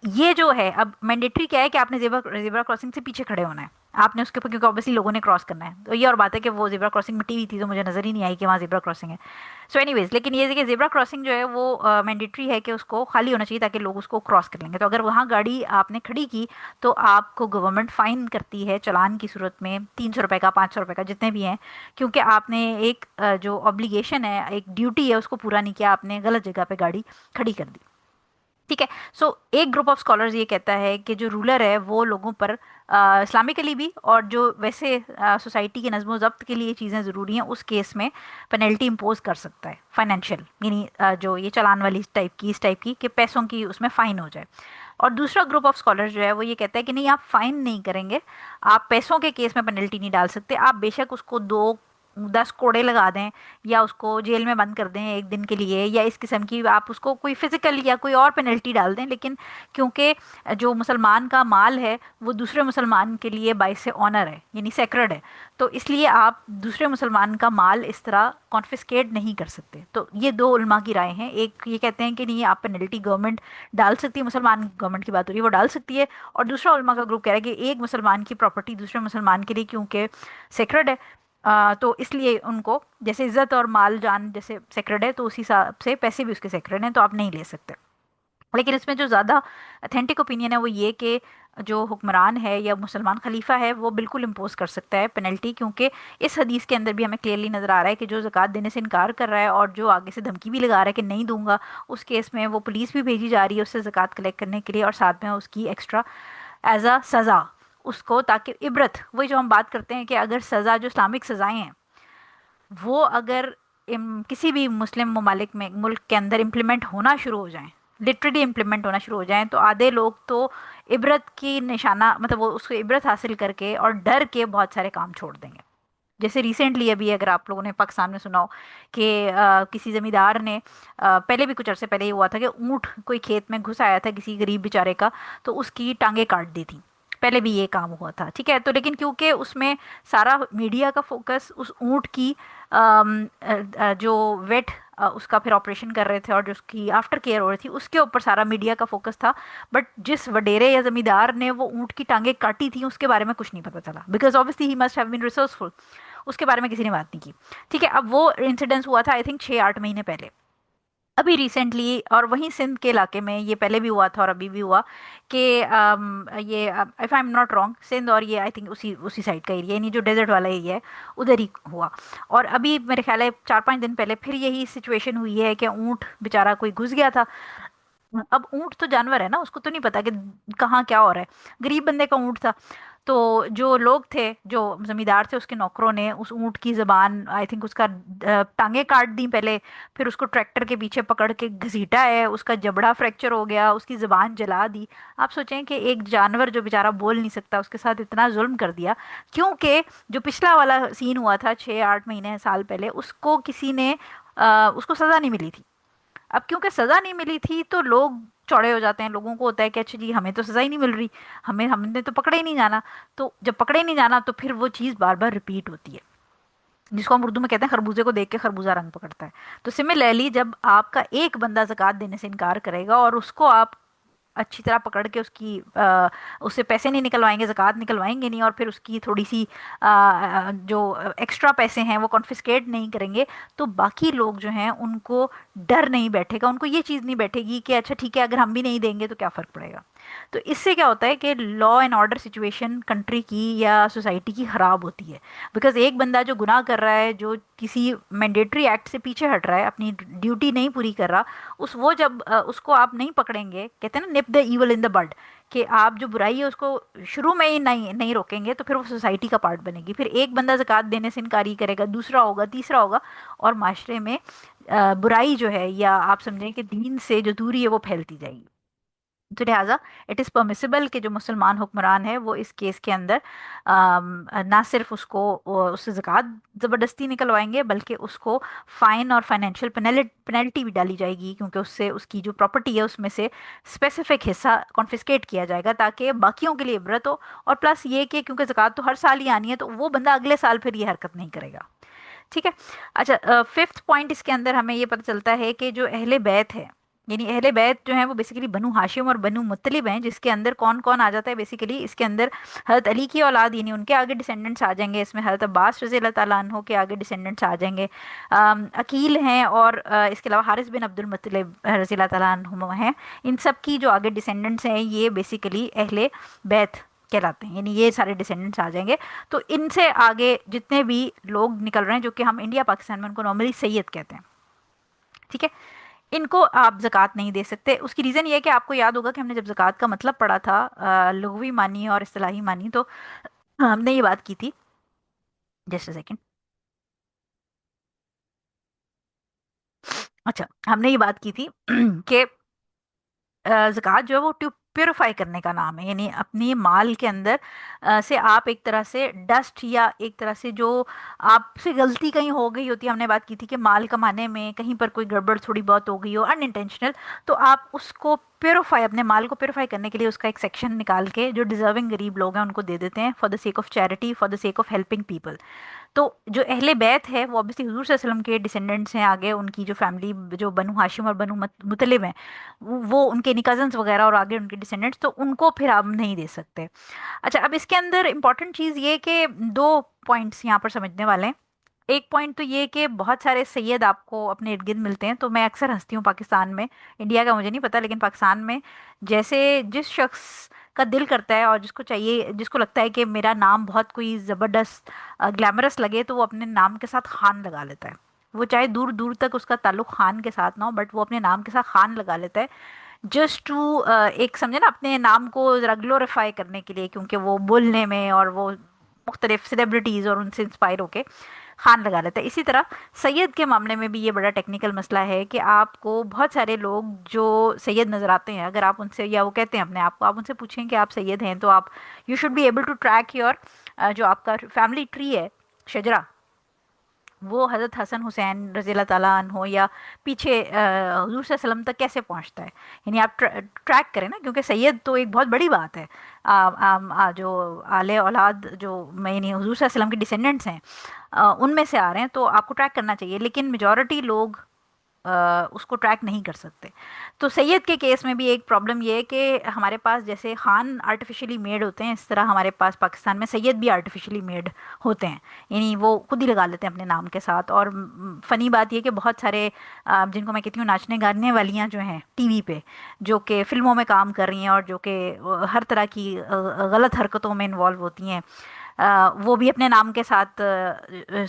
ये जो है, अब मैंडेटरी क्या है कि आपने जेब्रा जेब्रा क्रॉसिंग से पीछे खड़े होना है आपने उसके ऊपर, क्योंकि ऑब्वियसली लोगों ने क्रॉस करना है। तो ये और बात है कि वो जेब्रा क्रॉसिंग मिटी हुई थी तो मुझे नजर ही नहीं आई कि वहाँ जेब्रा क्रॉसिंग है। सो एनीवेज, लेकिन ये है कि जेब्रा क्रॉसिंग जो है वो मैंडेटरी है कि उसको खाली होना चाहिए ताकि लोग उसको क्रॉस कर लेंगे। तो अगर वहाँ गाड़ी आपने खड़ी की तो आपको गवर्नमेंट फाइन करती है चालान की सूरत में, 300 रुपये का, 500 रुपये का, जितने भी हैं, क्योंकि आपने एक जो ऑब्लिगेशन है, एक ड्यूटी है, उसको पूरा नहीं किया, आपने गलत जगह पे गाड़ी खड़ी कर दी। ठीक है, सो एक ग्रुप ऑफ स्कॉलर्स ये कहता है कि जो रूलर है वो लोगों पर इस्लामिकली भी और जो वैसे सोसाइटी के नज़्म ज़ब्त के लिए चीज़ें ज़रूरी हैं उस केस में पेनल्टी इम्पोज कर सकता है फाइनेंशियल, यानी जो ये चालान वाली इस टाइप की कि पैसों की उसमें फ़ाइन हो जाए। और दूसरा ग्रुप ऑफ स्कॉलर्स जो है वो ये कहता है कि नहीं, आप फाइन नहीं करेंगे, आप पैसों के केस में पेनल्टी नहीं डाल सकते, आप बेशक उसको 2-10 कोड़े लगा दें या उसको जेल में बंद कर दें एक दिन के लिए, या इस किस्म की आप उसको कोई फिजिकल या कोई और पेनल्टी डाल दें, लेकिन क्योंकि जो मुसलमान का माल है वो दूसरे मुसलमान के लिए बाइस ऑनर है, यानी सेक्रेड है, तो इसलिए आप दूसरे मुसलमान का माल इस तरह कॉन्फिस्केट नहीं कर सकते। तो ये दो उलमा की राय हैं। एक ये कहते हैं कि नहीं, आप पेनल्टी गवर्नमेंट डाल सकती है, मुसलमान गवर्नमेंट की बात हो रही है, वो डाल सकती है। और दूसरा उलमा का ग्रुप कह रहा है कि एक मुसलमान की प्रॉपर्टी दूसरे मुसलमान के लिए क्योंकि सेक्रेड है, तो इसलिए उनको जैसे इज्जत और माल जान जैसे सेक्रेड है तो उसी हिसाब से पैसे भी उसके सेक्रेड हैं, तो आप नहीं ले सकते। लेकिन इसमें जो ज़्यादा अथेंटिक ओपिनियन है वो ये कि जो हुक्मरान है या मुसलमान खलीफा है वो बिल्कुल इम्पोज कर सकता है पेनल्टी, क्योंकि इस हदीस के अंदर भी हमें क्लियरली नज़र आ रहा है कि जो ज़कात देने से इनकार कर रहा है और जो आगे से धमकी भी लगा रहा है कि नहीं दूंगा, उस केस में वो पुलिस भी भेजी जा रही है उससे ज़कात कलेक्ट करने के लिए, और साथ में उसकी एक्स्ट्रा एज अ सज़ा उसको, ताकि इबरत, वही जो हम बात करते हैं कि अगर सज़ा, जो इस्लामिक सज़ाएं हैं वो अगर किसी भी मुस्लिम ममालिक में, मुल्क के अंदर इम्प्लीमेंट होना शुरू हो जाएं, लिटरली इम्प्लीमेंट होना शुरू हो जाएं, तो आधे लोग तो इबरत की निशाना, मतलब वो उसको इबरत हासिल करके और डर के बहुत सारे काम छोड़ देंगे। जैसे रिसेंटली अभी अगर आप लोगों ने पाकिस्तान में सुना हो कि किसी जमींदार ने, पहले भी कुछ अरसे पहले ही हुआ था कि ऊंट कोई खेत में घुस आया था किसी गरीब बेचारे का, तो उसकी टांगे काट दी थी। پہلے بھی یہ کام ہوا تھا، ٹھیک ہے، تو لیکن کیونکہ اس میں سارا میڈیا کا فوکس اس اونٹ کی جو ویٹ اس کا پھر آپریشن کر رہے تھے اور جو اس کی آفٹر کیئر ہو رہی تھی اس کے اوپر سارا میڈیا کا فوکس تھا، بٹ جس وڈیرے یا زمیندار نے وہ اونٹ کی ٹانگیں کاٹی تھیں اس کے بارے میں کچھ نہیں پتا چلا، because obviously he must have been resourceful. اس کے بارے میں کسی نے بات نہیں کی، ٹھیک ہے۔ اب وہ انسیڈنس ہوا تھا آئی تھنک 6-8 مہینے پہلے، ابھی ریسنٹلی، اور وہیں سندھ کے علاقے میں یہ پہلے بھی ہوا تھا اور ابھی بھی ہوا کہ یہ if I am not wrong Sindh اور یہ آئی تھنک اسی سائڈ کا ایریا، یعنی جو ڈیزرٹ والا ایریا ہے ادھر ہی ہوا، اور ابھی میرے خیال ہے 4-5 دن پہلے پھر یہی سچویشن ہوئی ہے کہ اونٹ بیچارہ کوئی گھس گیا تھا۔ اب اونٹ تو جانور ہے نا، اس کو تو نہیں پتا کہ کہاں کیا ہو رہا ہے، غریب بندے کا اونٹ تھا، تو جو لوگ تھے جو زمیندار تھے اس کے نوکروں نے اس اونٹ کی زبان آئی تھنک اس کا ٹانگیں کاٹ دی پہلے، پھر اس کو ٹریکٹر کے پیچھے پکڑ کے گھسیٹا ہے، اس کا جبڑا فریکچر ہو گیا، اس کی زبان جلا دی۔ آپ سوچیں کہ ایک جانور جو بیچارہ بول نہیں سکتا اس کے ساتھ اتنا ظلم کر دیا، کیونکہ جو پچھلا والا سین ہوا تھا 6-8 مہینے سال پہلے اس کو کسی نے اس کو سزا نہیں ملی تھی۔ اب کیونکہ سزا نہیں ملی تھی تو لوگ چوڑے ہو جاتے ہیں، لوگوں کو ہوتا ہے کہ اچھا جی ہمیں تو سزا ہی نہیں مل رہی، ہم نے تو پکڑے ہی نہیں جانا، تو جب پکڑے ہی نہیں جانا تو پھر وہ چیز بار بار ریپیٹ ہوتی ہے، جس کو ہم اردو میں کہتے ہیں خربوزے کو دیکھ کے خربوزہ رنگ پکڑتا ہے۔ تو سملرلی جب آپ کا ایک بندہ زکوٰۃ دینے سے انکار کرے گا اور اس کو آپ اچھی طرح پکڑ کے اس سے پیسے نہیں نکلوائیں گے، زکوٰۃ نکلوائیں گے نہیں، اور پھر اس کی تھوڑی سی جو ایکسٹرا پیسے ہیں وہ کانفiscate نہیں کریں گے، تو باقی لوگ جو ہیں ان کو ڈر نہیں بیٹھے گا، ان کو یہ چیز نہیں بیٹھے گی کہ اچھا ٹھیک ہے اگر ہم بھی نہیں دیں گے تو کیا فرق پڑے گا۔ تو اس سے کیا ہوتا ہے کہ law and order situation country کی یا سوسائٹی کی خراب ہوتی ہے، بیکاز ایک بندہ جو گناہ کر رہا ہے، جو کسی مینڈیٹری ایکٹ سے پیچھے ہٹ رہا ہے، اپنی ڈیوٹی نہیں پوری کر رہا، وہ جب اس کو آپ نہیں پکڑیں گے، کہتے ہیں نا نپ دا ایول ان دا بڈ، کہ آپ جو برائی ہے اس کو شروع میں ہی نہیں روکیں گے تو پھر وہ سوسائٹی کا پارٹ بنے گی، پھر ایک بندہ زکوٰۃ دینے سے انکاری کرے گا، دوسرا ہوگا، تیسرا ہوگا، اور معاشرے میں برائی جو ہے یا آپ سمجھیں کہ دین سے جو دوری ہے وہ پھیلتی جائے گی۔ تو لہٰذا اٹ از پرمیسیبل کہ جو مسلمان حکمران ہے وہ اس کیس کے اندر نہ صرف اس سے زکوٰۃ زبردستی نکلوائیں گے بلکہ اس کو فائن اور فائنینشیل پینلٹی بھی ڈالی جائے گی، کیونکہ اس سے اس کی جو پراپرٹی ہے اس میں سے اسپیسیفک حصہ کانفiscate کیا جائے گا تاکہ باقیوں کے لیے عبرت ہو، اور پلس یہ کہ کیونکہ زکوٰۃ تو ہر سال ہی آنی ہے تو وہ بندہ اگلے سال پھر یہ حرکت نہیں کرے گا، ٹھیک ہے۔ اچھا، 5th پوائنٹ اس کے اندر ہمیں یہ پتہ چلتا ہے کہ جو اہل بیت ہے، یعنی اہل بیت جو ہیں وہ بیسیکلی بنو ہاشم اور بنو مطلب ہیں، جس کے اندر کون کون آ جاتا ہے بیسیکلی اس کے اندر حضرت علی کی اولاد، یعنی ان کے آگے ڈسینڈنٹس آ جائیں گے، اس میں حضرت عباس رضی اللہ تعالیٰ عنہ کے آگے ڈسینڈنٹس آ جائیں گے، عقیل ہیں، اور اس کے علاوہ حارث بن عبد المطلب رضی اللہ تعالیٰ عنہ ہیں، ان سب کی جو آگے ڈسینڈنٹس ہیں یہ بیسیکلی اہل بیت کہلاتے ہیں، یعنی یہ سارے ڈسینڈنٹس آ جائیں گے۔ تو ان سے آگے جتنے بھی لوگ نکل رہے ہیں جو کہ ہم انڈیا پاکستان میں ان کو نارملی سید کہتے ہیں، ٹھیک ہے، ان کو آپ زکوٰۃ نہیں دے سکتے۔ اس کی ریزن یہ ہے کہ آپ کو یاد ہوگا کہ ہم نے جب زکوٰۃ کا مطلب پڑھا تھا لغوی معنی اور اصطلاحی معنی، تو ہم نے یہ بات کی تھی، جسٹ اے سیکنڈ، اچھا ہم نے یہ بات کی تھی کہ زکوٰۃ جو ہے وہ پیوریفائی کرنے کا نام ہے، یعنی اپنی مال کے اندر سے آپ ایک طرح سے ڈسٹ یا ایک طرح سے جو آپ سے غلطی کہیں ہو گئی ہوتی ہے، ہم نے بات کی تھی کہ مال کمانے میں کہیں پر کوئی گڑبڑ تھوڑی بہت ہو گئی ہو ان انٹینشنل، تو آپ اس کو پیوریفائی، اپنے مال کو پیوریفائی کرنے کے لیے اس کا ایک سیکشن نکال کے جو ڈیزرونگ غریب لوگ ہیں ان کو دے دیتے ہیں for the sake of charity, for the sake of helping people. تو جو اہل بیت ہے وہ obviously حضور صلی اللہ علیہ وسلم کے ڈیسینڈنٹس ہیں، آگے ان کی جو فیملی جو بنو ہاشم اور بنو مطلب ہیں وہ ان کے کزنس وغیرہ اور آگے ان کے ڈیسینڈنٹس، تو ان کو پھر آپ نہیں دے سکتے۔ اچھا، اب اس کے اندر امپورٹنٹ چیز یہ کہ 2 پوائنٹس یہاں پر سمجھنے والے ہیں۔ ایک پوائنٹ تو یہ کہ بہت سارے سید آپ کو اپنے ارد گرد ملتے ہیں، تو میں اکثر ہنستی ہوں پاکستان میں، انڈیا کا مجھے نہیں پتا لیکن پاکستان میں جیسے جس شخص کا دل کرتا ہے اور جس کو چاہیے، جس کو لگتا ہے کہ میرا نام بہت کوئی زبردست گلیمرس لگے تو وہ اپنے نام کے ساتھ خان لگا لیتا ہے، وہ چاہے دور دور تک اس کا تعلق خان کے ساتھ نہ ہو بٹ وہ اپنے نام کے ساتھ خان لگا لیتا ہے، جسٹ ٹو ایک سمجھے نا اپنے نام کو ذرا گلوریفائی کرنے کے لیے، کیونکہ وہ بولنے میں اور وہ مختلف سیلیبریٹیز اور ان سے انسپائر ہو کے خان لگا لیتا ہے۔ اسی طرح سید کے معاملے میں بھی یہ بڑا ٹیکنیکل مسئلہ ہے کہ آپ کو بہت سارے لوگ جو سید نظر آتے ہیں، اگر آپ ان سے، یا وہ کہتے ہیں اپنے آپ کو، آپ ان سے پوچھیں کہ آپ سید ہیں تو آپ you should be able to track your جو آپ کا فیملی ٹری ہے، شجرا، وہ حضرت حسن حسین رضی اللہ تعالیٰ عنہ یا پیچھے حضور صلی اللہ علیہ وسلم تک کیسے پہنچتا ہے. یعنی آپ ٹریک کریں نا، کیونکہ سید تو ایک بہت بڑی بات ہے. جو آل اولاد جو یعنی حضور صلی اللہ علیہ وسلم کے ڈیسینڈنٹس ہیں، ان میں سے آ رہے ہیں، تو آپ کو ٹریک کرنا چاہیے. لیکن میجورٹی لوگ اس کو ٹریک نہیں کر سکتے. تو سید کے کیس میں بھی ایک پرابلم یہ ہے کہ ہمارے پاس جیسے خان آرٹیفیشلی میڈ ہوتے ہیں، اس طرح ہمارے پاس پاکستان میں سید بھی آرٹیفیشلی میڈ ہوتے ہیں. یعنی وہ خود ہی لگا لیتے ہیں اپنے نام کے ساتھ. اور فنی بات یہ کہ بہت سارے جن کو میں کہتی ہوں ناچنے گانے والیاں جو ہیں ٹی وی پہ، جو کہ فلموں میں کام کر رہی ہیں اور جو کہ ہر طرح کی غلط حرکتوں میں انوالو ہوتی ہیں، وہ بھی اپنے نام کے ساتھ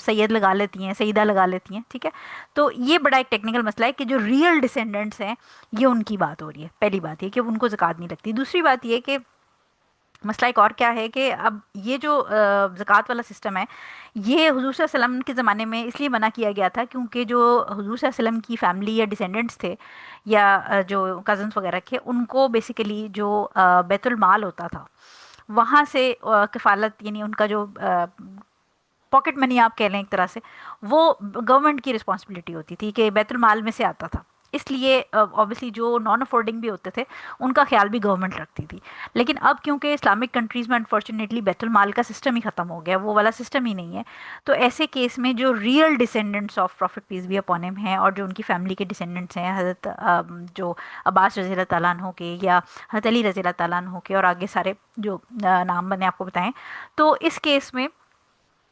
سید لگا لیتی ہیں، سیدہ لگا لیتی ہیں. ٹھیک ہے. تو یہ بڑا ایک ٹیکنیکل مسئلہ ہے کہ جو ریئل ڈیسینڈنٹس ہیں، یہ ان کی بات ہو رہی ہے. پہلی بات یہ کہ ان کو زکوٰۃ نہیں لگتی. دوسری بات یہ کہ مسئلہ ایک اور کیا ہے کہ اب یہ جو زکوٰۃ والا سسٹم ہے، یہ حضور صلی اللہ علیہ وسلم کے زمانے میں اس لیے منع کیا گیا تھا کیونکہ جو حضور صلی اللہ علیہ وسلم کی فیملی یا ڈیسینڈنٹس تھے، یا جو کزنس وغیرہ تھے، ان کو بیسیکلی جو بیت المال ہوتا تھا وہاں سے کفالت، یعنی ان کا جو پاکٹ منی آپ کہہ لیں ایک طرح سے، وہ گورنمنٹ کی رسپانسبلٹی ہوتی تھی کہ بیت المال میں سے آتا تھا. اس لیے آبویسلی جو نان افورڈنگ بھی ہوتے تھے ان کا خیال بھی گورنمنٹ رکھتی تھی. لیکن اب کیونکہ اسلامک کنٹریز میں انفارچونیٹلی بیت المال کا سسٹم ہی ختم ہو گیا، وہ والا سسٹم ہی نہیں ہے. تو ایسے کیس میں جو real descendants of prophet peace be upon ہم ہیں، اور جو ان کی فیملی کے ڈیسینڈنٹس ہیں، حضرت جو عباس رضی اللہ تعالیٰ عنہ کے یا حضرت علی رضی اللہ تعالیٰ عنہ کے، اور آگے سارے جو نام میں نے آپ کو بتائیں، تو اس کیس میں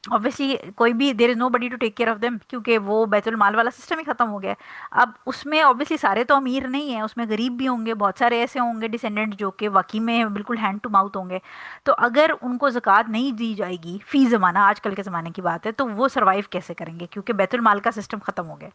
obviously کوئی بھی there is nobody to take care of them, کیونکہ وہ بیت المال والا سسٹم ہی ختم ہو گیا ہے. اب اس میں obviously سارے تو امیر نہیں ہیں، اس میں غریب بھی ہوں گے، بہت سارے ایسے ہوں گے ڈیسینڈنٹ جو کہ واقعی میں بالکل ہینڈ ٹو ماؤتھ ہوں گے. تو اگر ان کو زکوٰۃ نہیں دی جائے گی فی زمانہ، آج کل کے زمانے کی بات ہے، تو وہ سروائیو کیسے کریں گے کیونکہ بیت المال کا سسٹم ختم ہو گیا.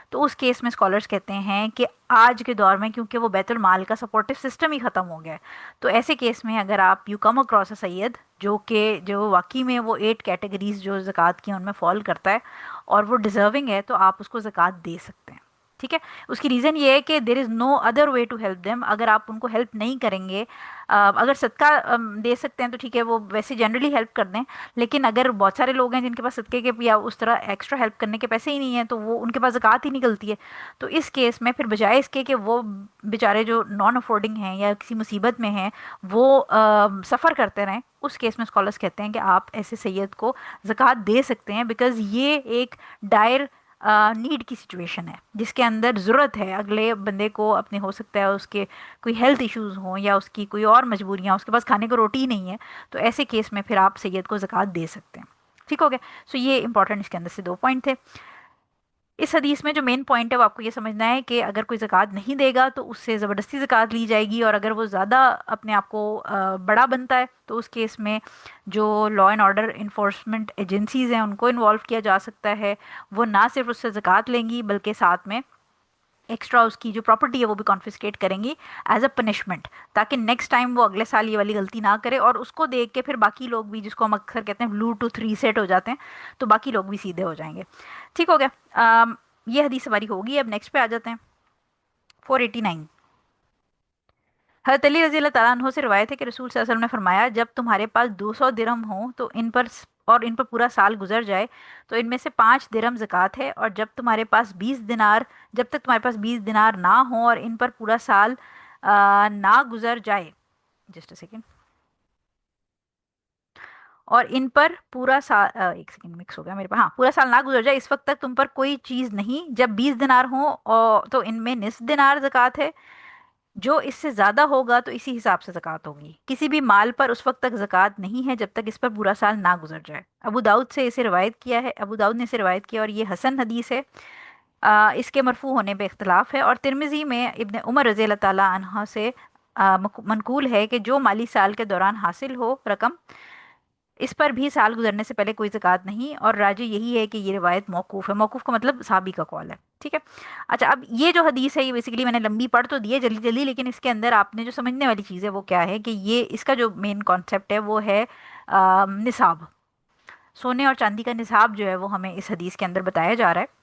تو اس کیس میں اسکالرس کہتے ہیں کہ آج کے دور میں کیونکہ وہ بیت المال کا سپورٹو سسٹم ہی ختم ہو گیا ہے، تو ایسے کیس میں اگر آپ یو کم اکراس اے سید جو واقعی میں وہ 8 کیٹیگریز جو زکوٰۃ کی ان میں فال کرتا ہے اور وہ ڈیزرونگ ہے، تو آپ اس کو زکوٰۃ دے سکتے ہیں. ٹھیک ہے. اس کی ریزن یہ ہے کہ there is no other way to help them. اگر آپ ان کو ہیلپ نہیں کریں گے، اگر صدقہ دے سکتے ہیں تو ٹھیک ہے، وہ ویسے جنرلی ہیلپ کر دیں. لیکن اگر بہت سارے لوگ ہیں جن کے پاس صدقے کے یا اس طرح ایکسٹرا ہیلپ کرنے کے پیسے ہی نہیں ہیں، تو وہ ان کے پاس زکوٰۃ ہی نکلتی ہے. تو اس کیس میں پھر بجائے اس کے کہ وہ بیچارے جو نان افورڈنگ ہیں یا کسی مصیبت میں ہیں وہ سفر کرتے رہیں، اس کیس میں اسکالرس کہتے ہیں کہ آپ ایسے سید کو زکوٰۃ دے سکتے ہیں، بیکاز یہ ایک ڈائر نیڈ کی سچویشن ہے جس کے اندر ضرورت ہے اگلے بندے کو. اپنے ہو سکتا ہے اس کے کوئی ہیلتھ ایشوز ہوں یا اس کی کوئی اور مجبوریاں، اس کے پاس کھانے کو روٹی ہی نہیں ہے، تو ایسے کیس میں پھر آپ سید کو زکوٰۃ دے سکتے ہیں. ٹھیک ہو گیا. سو یہ امپورٹنٹ اس کے اندر سے 2 پوائنٹ تھے. اس حدیث میں جو مین پوائنٹ ہے وہ آپ کو یہ سمجھنا ہے کہ اگر کوئی زکوٰۃ نہیں دے گا تو اس سے زبردستی زکوٰۃ لی جائے گی، اور اگر وہ زیادہ اپنے آپ کو بڑا بنتا ہے تو اس کیس میں جو law and order enforcement agencies ہیں ان کو انوالو کیا جا سکتا ہے. وہ نہ صرف اس سے زکوٰۃ لیں گی بلکہ ساتھ میں ایکسٹرا اس کی جو پراپرٹی ہے وہ بھی کانفiscate کریں گی ایز اے پنشمنٹ، تاکہ نیکسٹ ٹائم وہ اگلے سال یہ والی غلطی نہ کرے، اور اس کو دیکھ کے پھر باقی لوگ بھی، جس کو ہم اکثر کہتے ہیں بلو ٹو 3 سیٹ ہو جاتے ہیں، تو باقی لوگ بھی سیدھے ہو جائیں گے. ٹھیک ہو گیا. یہ حدیث ہماری ہوگی. اب نیکسٹ پہ آ جاتے ہیں. 489. حضرت علی رضی اللہ تعالیٰ عنہ سے روایت ہے کہ رسول صلی اللہ علیہ وسلم نے فرمایا، جب تمہارے پاس 200 درہم ہوں تو ان پر پورا سال گزر جائے تو ان میں سے 5 درہم زکوٰۃ ہے، اور جب تمہارے پاس 20 دینار جب تک تمہارے پاس 20 دینار نہ ہوں اور ان پر پورا سال نہ گزر جائے، جسٹ اے سیکنڈ، اور ان پر پورا سال ایک سیکنڈ مکس ہو گیا میرے پاس، ہاں، پورا سال نہ گزر جائے اس وقت تک تم پر کوئی چیز نہیں. جب 20 دینار ہوں تو ان میں نصف دینار زکوٰۃ ہے، جو اس سے زیادہ ہوگا تو اسی حساب سے زکوٰۃ ہوگی. کسی بھی مال پر اس وقت تک زکوٰۃ نہیں ہے جب تک اس پر پورا سال نہ گزر جائے. ابو داؤد سے اسے روایت کیا ہے، ابو داؤد نے اسے روایت کیا اور یہ حسن حدیث ہے. اس کے مرفوع ہونے پہ اختلاف ہے، اور ترمذی میں ابن عمر رضی اللہ تعالیٰ عنہ سے منقول ہے کہ جو مالی سال کے دوران حاصل ہو رقم، اس پر بھی سال گزرنے سے پہلے کوئی زکوٰۃ نہیں. اور راجح یہی ہے کہ یہ روایت موقوف ہے. موقوف کا مطلب صحابی کا قول ہے. ٹھیک ہے. اچھا، اب یہ جو حدیث ہے یہ بیسیکلی میں نے لمبی پڑھ تو دی ہے جلدی جلدی، لیکن اس کے اندر آپ نے جو سمجھنے والی چیز ہے وہ کیا ہے کہ یہ اس کا جو مین کانسیپٹ ہے وہ ہے نصاب. سونے اور چاندی کا نصاب جو ہے وہ ہمیں اس حدیث کے اندر بتایا جا رہا ہے.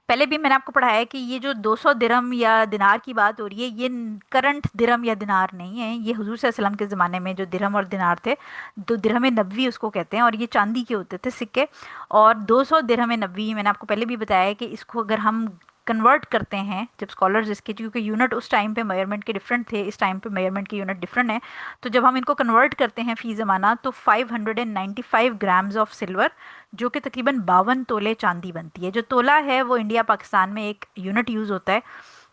पहले भी मैंने आपको पढ़ाया है कि ये जो 200 दिरहम या दिनार की बात हो रही है, ये करंट दिरहम या दिनार नहीं है। ये हुजूर सल्लल्लाहु अलैहि वसल्लम के ज़माने में जो दिरहम और दिनार थे, तो दिरहम नबवी उसको कहते हैं, और ये चांदी के होते थे सिक्के। और 200 दिरहम नबवी मैंने आपको पहले भी बताया है कि इसको अगर हम कन्वर्ट करते हैं, जब स्कॉलर्स इसके, क्योंकि यूनिट उस टाइम पे मेजरमेंट के डिफरेंट थे, इस टाइम पे मेजरमेंट के यूनिट डिफरेंट है, तो जब हम इनको कन्वर्ट करते हैं फी ज़माना, तो 595 ग्राम्स ऑफ सिल्वर, जो कि तकरीबन 52 तोले चांदी बनती है। जो तोला है वो इंडिया पाकिस्तान में एक यूनिट यूज़ होता है,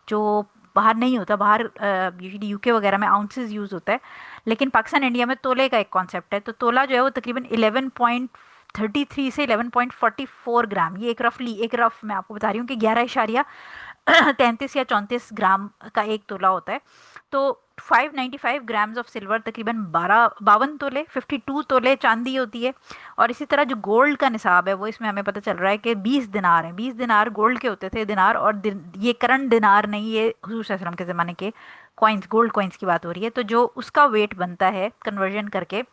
जो बाहर नहीं होता। बाहर यूजुअली यूके वगैरह में आउंसेस यूज़ होता है, लेकिन पाकिस्तान इंडिया में तोले का एक कॉन्सेप्ट है। तो तोला जो है वो तकरीबन 11.33 से 11.44 ग्राम, ये एक रफ मैं आपको बता रही हूँ कि 11.33 या 34 ग्राम का एक तोला होता है। तो 595 ग्राम्स ऑफ सिल्वर तकरीबन 52 तोले, 52 तोले चांदी होती है। और इसी तरह जो गोल्ड का निसाब है वो इसमें हमें पता चल रहा है कि 20 दिनार है। 20 दिनार गोल्ड के होते थे, दिनार, और ये करंट दिनार नहीं, ये हुजूर सल्लल्लाहु अलैहि वसल्लम के ज़माने के कॉइन्स, गोल्ड कॉइन्स की बात हो रही है। तो जो उसका वेट बनता है कन्वर्जन करके,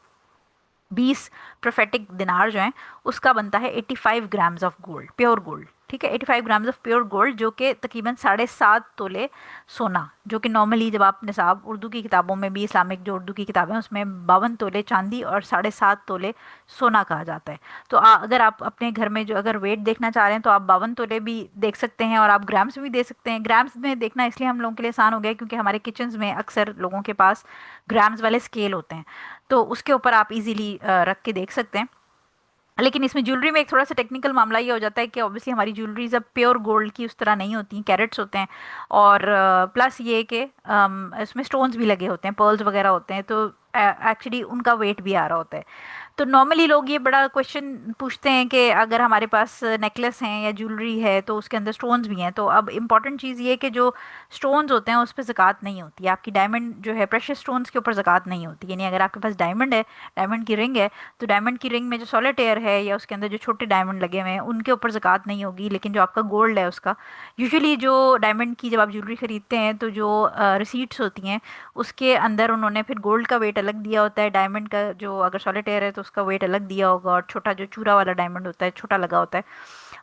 20 प्रोफेटिक दिनार जो हैं, उसका बनता है 85 grams of gold, pure gold. ठीक है, 85 ग्राम्स ऑफ प्योर गोल्ड, जो कि तकरीबन 7.5 तोले सोना, जो कि नॉर्मली जब आप निसाब उर्दू की किताबों में भी, इस्लामिक जो उर्दू की किताबें हैं उसमें 52 तोले चांदी और 7.5 तोले सोना कहा जाता है। तो अगर आप अपने घर में जो अगर वेट देखना चाह रहे हैं तो आप 52 तोले भी देख सकते हैं, और आप ग्राम्स में भी देख सकते हैं। ग्राम्स में देखना इसलिए हम लोगों के लिए आसान हो गया क्योंकि हमारे किचन्स में अक्सर लोगों के पास ग्राम्स वाले स्केल होते हैं, तो उसके ऊपर आप इजीली रख के देख सकते हैं। लेकिन इसमें ज्वेलरी में एक थोड़ा सा टेक्निकल मामला ये हो जाता है कि ऑब्वियसली हमारी ज्वेलरीज अब प्योर गोल्ड की उस तरह नहीं होती, कैरेट्स होते हैं। और प्लस ये कि इसमें स्टोन्स भी लगे होते हैं, पर्ल्स वगैरह होते हैं, तो एक्चुअली उनका वेट भी आ रहा होता है। तो नॉर्मली लोग ये बड़ा क्वेश्चन पूछते हैं कि अगर हमारे पास नेकलेस हैं या ज्वेलरी है तो उसके अंदर स्टोन्स भी हैं, तो अब इम्पॉर्टेंट चीज़ ये है कि जो स्टोन्स होते हैं उस पर ज़कात नहीं होती। आपकी डायमंड जो है, प्रेशियस स्टोन्स के ऊपर ज़कात नहीं होती। यानी अगर आपके पास डायमंड है, डायमंड की रिंग है, तो डायमंड की रिंग में जो सॉलिटेयर है या उसके अंदर जो छोटे डायमंड लगे हुए हैं उनके ऊपर ज़कात नहीं होगी। लेकिन जो आपका गोल्ड है उसका, यूजुअली जो डायमंड की जब आप ज्वेलरी खरीदते हैं तो जो रिसीट्स होती हैं उसके अंदर उन्होंने फिर गोल्ड का वेट अलग दिया होता है, डायमंड का जो अगर सॉलिटेयर है तो उसका वेट अलग दिया होगा, और छोटा जो चूरा वाला डायमंड होता है, छोटा लगा होता है,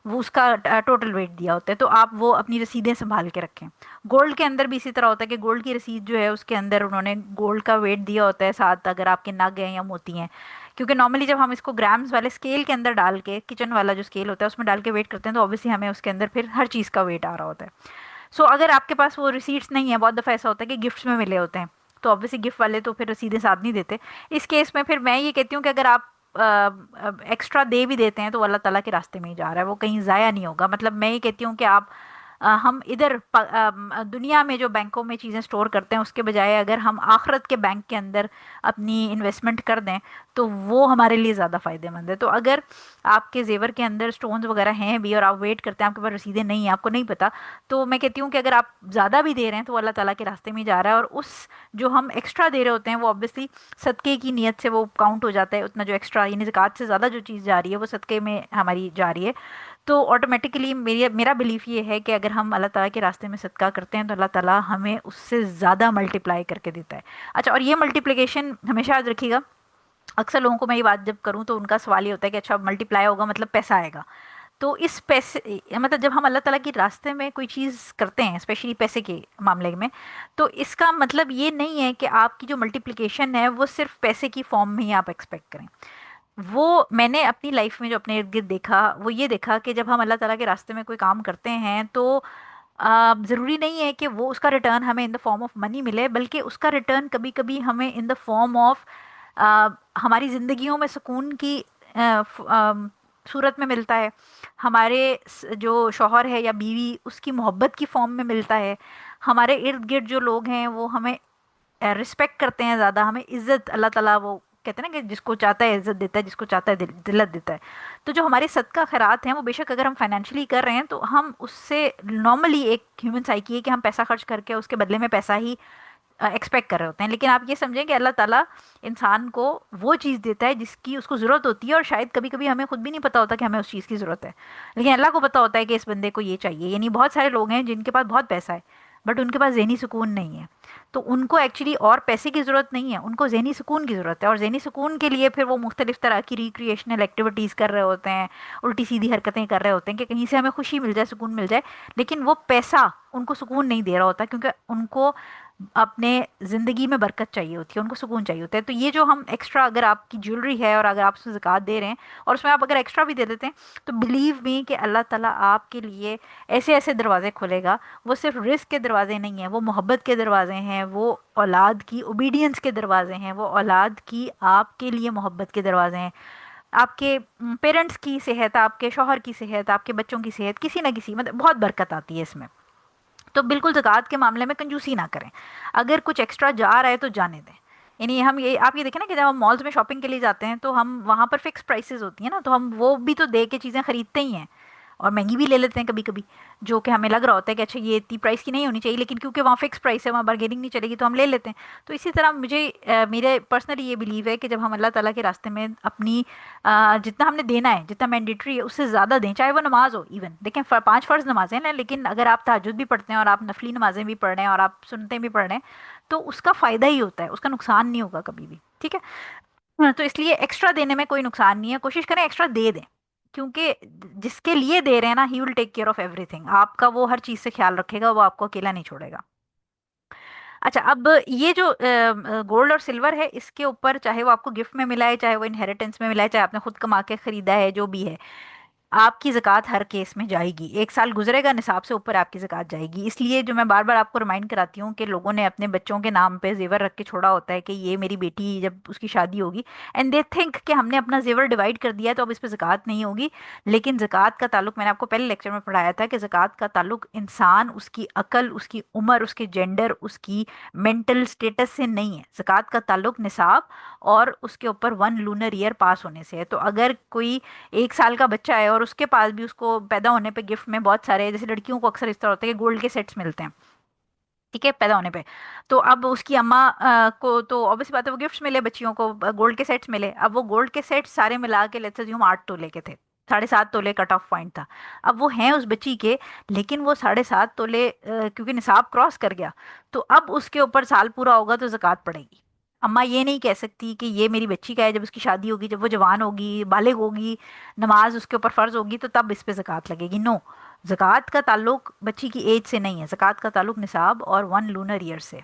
वो उसका टोटल वेट दिया होता है। तो आप वो अपनी रसीदें संभाल के रखें। गोल्ड के अंदर भी इसी तरह होता है कि गोल्ड की रसीद जो है उसके अंदर उन्होंने गोल्ड का वेट दिया होता है साथ, अगर आपके नग हैं या मोती हैं। क्योंकि नॉर्मली जब हम इसको ग्राम्स वाले स्केल के अंदर डाल के, किचन वाला जो स्केल होता है उसमें डाल के वेट करते हैं, तो ऑब्वियसली हमें उसके अंदर फिर हर चीज़ का वेट आ रहा होता है। सो अगर आपके पास वो रिसीट्स नहीं है, बहुत दफ़ा ऐसा होता है कि गिफ्ट्स में मिले होते हैं, तो ऑब्वियसली गिफ्ट वाले तो फिर रसीदें साथ नहीं देते। इस केस में फिर मैं ये कहती हूँ कि अगर आप एक्स्ट्रा दे भी देते हैं तो वो अल्लाह ताला के रास्ते में ही जा रहा है, वो कहीं ज़ाया नहीं होगा। मतलब मैं ये कहती हूँ कि आप हम इधर दुनिया में जो बैंकों में चीज़ें स्टोर करते हैं उसके बजाय अगर हम आखिरत के बैंक के अंदर अपनी इन्वेस्टमेंट कर दें तो वो हमारे लिए ज़्यादा फ़ायदेमंद है। तो अगर आपके जेवर के अंदर स्टोन्स वगैरह हैं भी और आप वेट करते हैं, आपके पास रसीदें नहीं हैं, आपको नहीं पता, तो मैं कहती हूँ कि अगर आप ज़्यादा भी दे रहे हैं तो वो अल्लाह ताला के रास्ते में ही जा रहा है। और उस जो हम एक्स्ट्रा दे रहे होते हैं वो ऑब्वियसली सदक़े की नीयत से वो काउंट हो जाता है। उतना जो एक्स्ट्रा, यानी ज़कात से ज़्यादा जो चीज़ जा रही है वो सदक़े में हमारी जा रही है। तो ऑटोमेटिकली मेरा बिलीफ ये है कि अगर हम अल्लाह ताला के रास्ते में सदका करते हैं तो अल्लाह ताला हमें उससे ज़्यादा मल्टीप्लाई करके देता है। अच्छा, और ये मल्टीप्लिकेशन हमेशा याद रखिएगा, अक्सर लोगों को मैं ये बात जब करूँ तो उनका सवाल ये होता है कि अच्छा मल्टीप्लाई होगा मतलब पैसा आएगा। तो इस पैसे, मतलब जब हम अल्लाह ताला के रास्ते में कोई चीज़ करते हैं, स्पेशली पैसे के मामले में, तो इसका मतलब ये नहीं है कि आपकी जो मल्टीप्लिकेशन है वो सिर्फ पैसे की फॉर्म में ही आप एक्सपेक्ट करें। वो मैंने अपनी लाइफ में जो अपने इर्द गिर्द देखा वो ये देखा कि जब हम अल्लाह ताला के रास्ते में कोई काम करते हैं तो ज़रूरी नहीं है कि वो उसका रिटर्न हमें in the form of money मिले, बल्कि उसका रिटर्न कभी कभी हमें इन द फॉर्म ऑफ हमारी ज़िंदगियों में सुकून की सूरत में मिलता है। हमारे जो शौहर है या बीवी उसकी मोहब्बत की फॉर्म में मिलता है। हमारे इर्द गिर्द जो लोग हैं वो हमें रिस्पेक्ट करते हैं, ज़्यादा हमें इज़्ज़त, अल्लाह ताला वो कहते हैं ना कि जिसको चाहता है इज़्ज़त देता है, जिसको चाहता है दिल्लत देता है। तो जो हमारे सदका खैरात हैं वो बेशक अगर हम फाइनेंशियली कर रहे हैं तो हम उससे, नॉर्मली एक ह्यूमन साइकी है कि हम पैसा खर्च करके उसके बदले में पैसा ही एक्सपेक्ट कर रहे होते हैं। लेकिन आप ये समझें कि अल्लाह ताला इंसान को वो चीज़ देता है जिसकी उसको ज़रूरत होती है, और शायद कभी कभी हमें खुद भी नहीं पता होता कि हमें उस चीज़ की ज़रूरत है, लेकिन अल्लाह को पता होता है कि इस बंदे को ये चाहिए। यानी बहुत सारे लोग हैं जिनके पास बहुत पैसा है, بٹ ان کے پاس ذہنی سکون نہیں ہے. تو ان کو ایکچولی اور پیسے کی ضرورت نہیں ہے، ان کو ذہنی سکون کی ضرورت ہے، اور ذہنی سکون کے لیے پھر وہ مختلف طرح کی ریکریشنل ایکٹیویٹیز کر رہے ہوتے ہیں، الٹی سیدھی حرکتیں کر رہے ہوتے ہیں کہ کہیں سے ہمیں خوشی مل جائے، سکون مل جائے. لیکن وہ پیسہ ان کو سکون نہیں دے رہا ہوتا، کیونکہ ان کو اپنے زندگی میں برکت چاہیے ہوتی ہے، ان کو سکون چاہیے ہوتا ہے. تو یہ جو ہم ایکسٹرا، اگر آپ کی جیولری ہے اور اگر آپ اس میں زکوٰۃ دے رہے ہیں اور اس میں آپ اگر ایکسٹرا بھی دے دیتے ہیں، تو بلیو می کہ اللہ تعالیٰ آپ کے لیے ایسے ایسے دروازے کھولے گا. وہ صرف رزق کے دروازے نہیں ہیں، وہ محبت کے دروازے ہیں، وہ اولاد کی اوبیڈینس کے دروازے ہیں، وہ اولاد کی آپ کے لیے محبت کے دروازے ہیں. آپ کے پیرنٹس کی صحت، آپ کے شوہر کی صحت، آپ کے بچوں کی صحت، کسی نہ کسی مطلب بہت برکت آتی ہے اس میں. تو بالکل زکوٰۃ کے معاملے میں کنجوسی نہ کریں. اگر کچھ ایکسٹرا جا رہا ہے تو جانے دیں. یعنی ہم یہ، آپ یہ دیکھیں نا کہ جب ہم مالز میں شاپنگ کے لیے جاتے ہیں تو ہم وہاں پر فکس پرائسز ہوتی ہیں نا، تو ہم وہ بھی تو دے کے چیزیں خریدتے ہی ہیں، اور مہنگی بھی لے لیتے ہیں کبھی کبھی، جو کہ ہمیں لگ رہا ہوتا ہے کہ اچھا یہ اتنی پرائس کی نہیں ہونی چاہیے، لیکن کیونکہ وہاں فکس پرائس ہے، وہاں بارگیننگ نہیں چلے گی، تو ہم لے لیتے ہیں. تو اسی طرح مجھے میرے پرسنلی یہ بلیو ہے کہ جب ہم اللہ تعالیٰ کے راستے میں اپنی جتنا ہم نے دینا ہے، جتنا مینڈیٹری ہے، اس سے زیادہ دیں. چاہے وہ نماز ہو، ایون دیکھیں 5 فرض نمازیں ہیں، لیکن اگر آپ تہجد بھی پڑھتے ہیں اور آپ نفلی نمازیں بھی پڑھ رہے ہیں اور آپ سنتیں بھی پڑھ رہے ہیں، تو اس کا فائدہ ہی ہوتا ہے، اس کا نقصان نہیں ہوگا کبھی بھی. ٹھیک ہے. تو اس لیے ایکسٹرا دینے میں کوئی نقصان نہیں ہے، کوشش کریں ایکسٹرا دے دیں، کیونکہ جس کے لیے دے رہے ہیں نا، he will take care of everything. آپ کا وہ ہر چیز سے خیال رکھے گا، وہ آپ کو اکیلا نہیں چھوڑے گا. اچھا، اب یہ جو گولڈ اور سلور ہے، اس کے اوپر چاہے وہ آپ کو گفٹ میں ملا ہے، چاہے وہ انہیریٹنس میں ملا ہے، چاہے آپ نے خود کما کے خریدا ہے، جو بھی ہے، آپ کی زکوٰۃ ہر کیس میں جائے گی. 1 سال گزرے گا، نصاب سے اوپر آپ کی زکوٰۃ جائے گی. اس لیے جو میں بار بار آپ کو ریمائنڈ کراتی ہوں کہ لوگوں نے اپنے بچوں کے نام پہ زیور رکھ کے چھوڑا ہوتا ہے کہ یہ میری بیٹی جب اس کی شادی ہوگی، اینڈ دے تھنک کہ ہم نے اپنا زیور ڈیوائڈ کر دیا ہے تو اب اس پہ زکوٰۃ نہیں ہوگی. لیکن زکوٰۃ کا تعلق، میں نے آپ کو پہلے لیکچر میں پڑھایا تھا کہ زکوٰۃ کا تعلق انسان، اس کی عقل، اس کی عمر، اس کے جینڈر، اس کی مینٹل سٹیٹس سے نہیں ہے. زکوٰۃ کا تعلق نصاب اور اس کے اوپر 1 لونر ایئر پاس ہونے سے ہے. تو اگر کوئی 1 سال کا بچہ ہے اور اس کے پاس بھی اس کو پیدا ہونے پہ گفٹ میں بہت سارے، جیسے لڑکیوں کو اکثر اس طرح ہوتا ہے کہ گولڈ کے سیٹس ملتے ہیں، ٹھیک ہے، پیدا ہونے پہ، تو اب اس کی اماں کو تو obvious بات ہے وہ گفٹس ملے، بچیوں کو گولڈ کے سیٹس ملے. اب وہ گولڈ کے سیٹس سارے ملا کے لیٹس اسیوم 8 تولے کے تھے، 7.5 تولے کٹ آف پوائنٹ تھا. اب وہ ہیں اس بچی کے، لیکن وہ 7.5 تولے کیونکہ نصاب کراس کر گیا، تو اب اس کے اوپر سال پورا ہوگا تو زکوٰۃ پڑے گی. اماں یہ نہیں کہہ سکتی کہ یہ میری بچی کا ہے، جب اس کی شادی ہوگی، جب وہ جوان ہوگی، بالغ ہوگی، نماز اس کے اوپر فرض ہوگی، تو تب اس پہ زکوٰۃ لگے گی. نو، زکوٰۃ کا تعلق بچی کی ایج سے نہیں ہے، زکوٰۃ کا تعلق نصاب اور 1 لونر ایئر سے.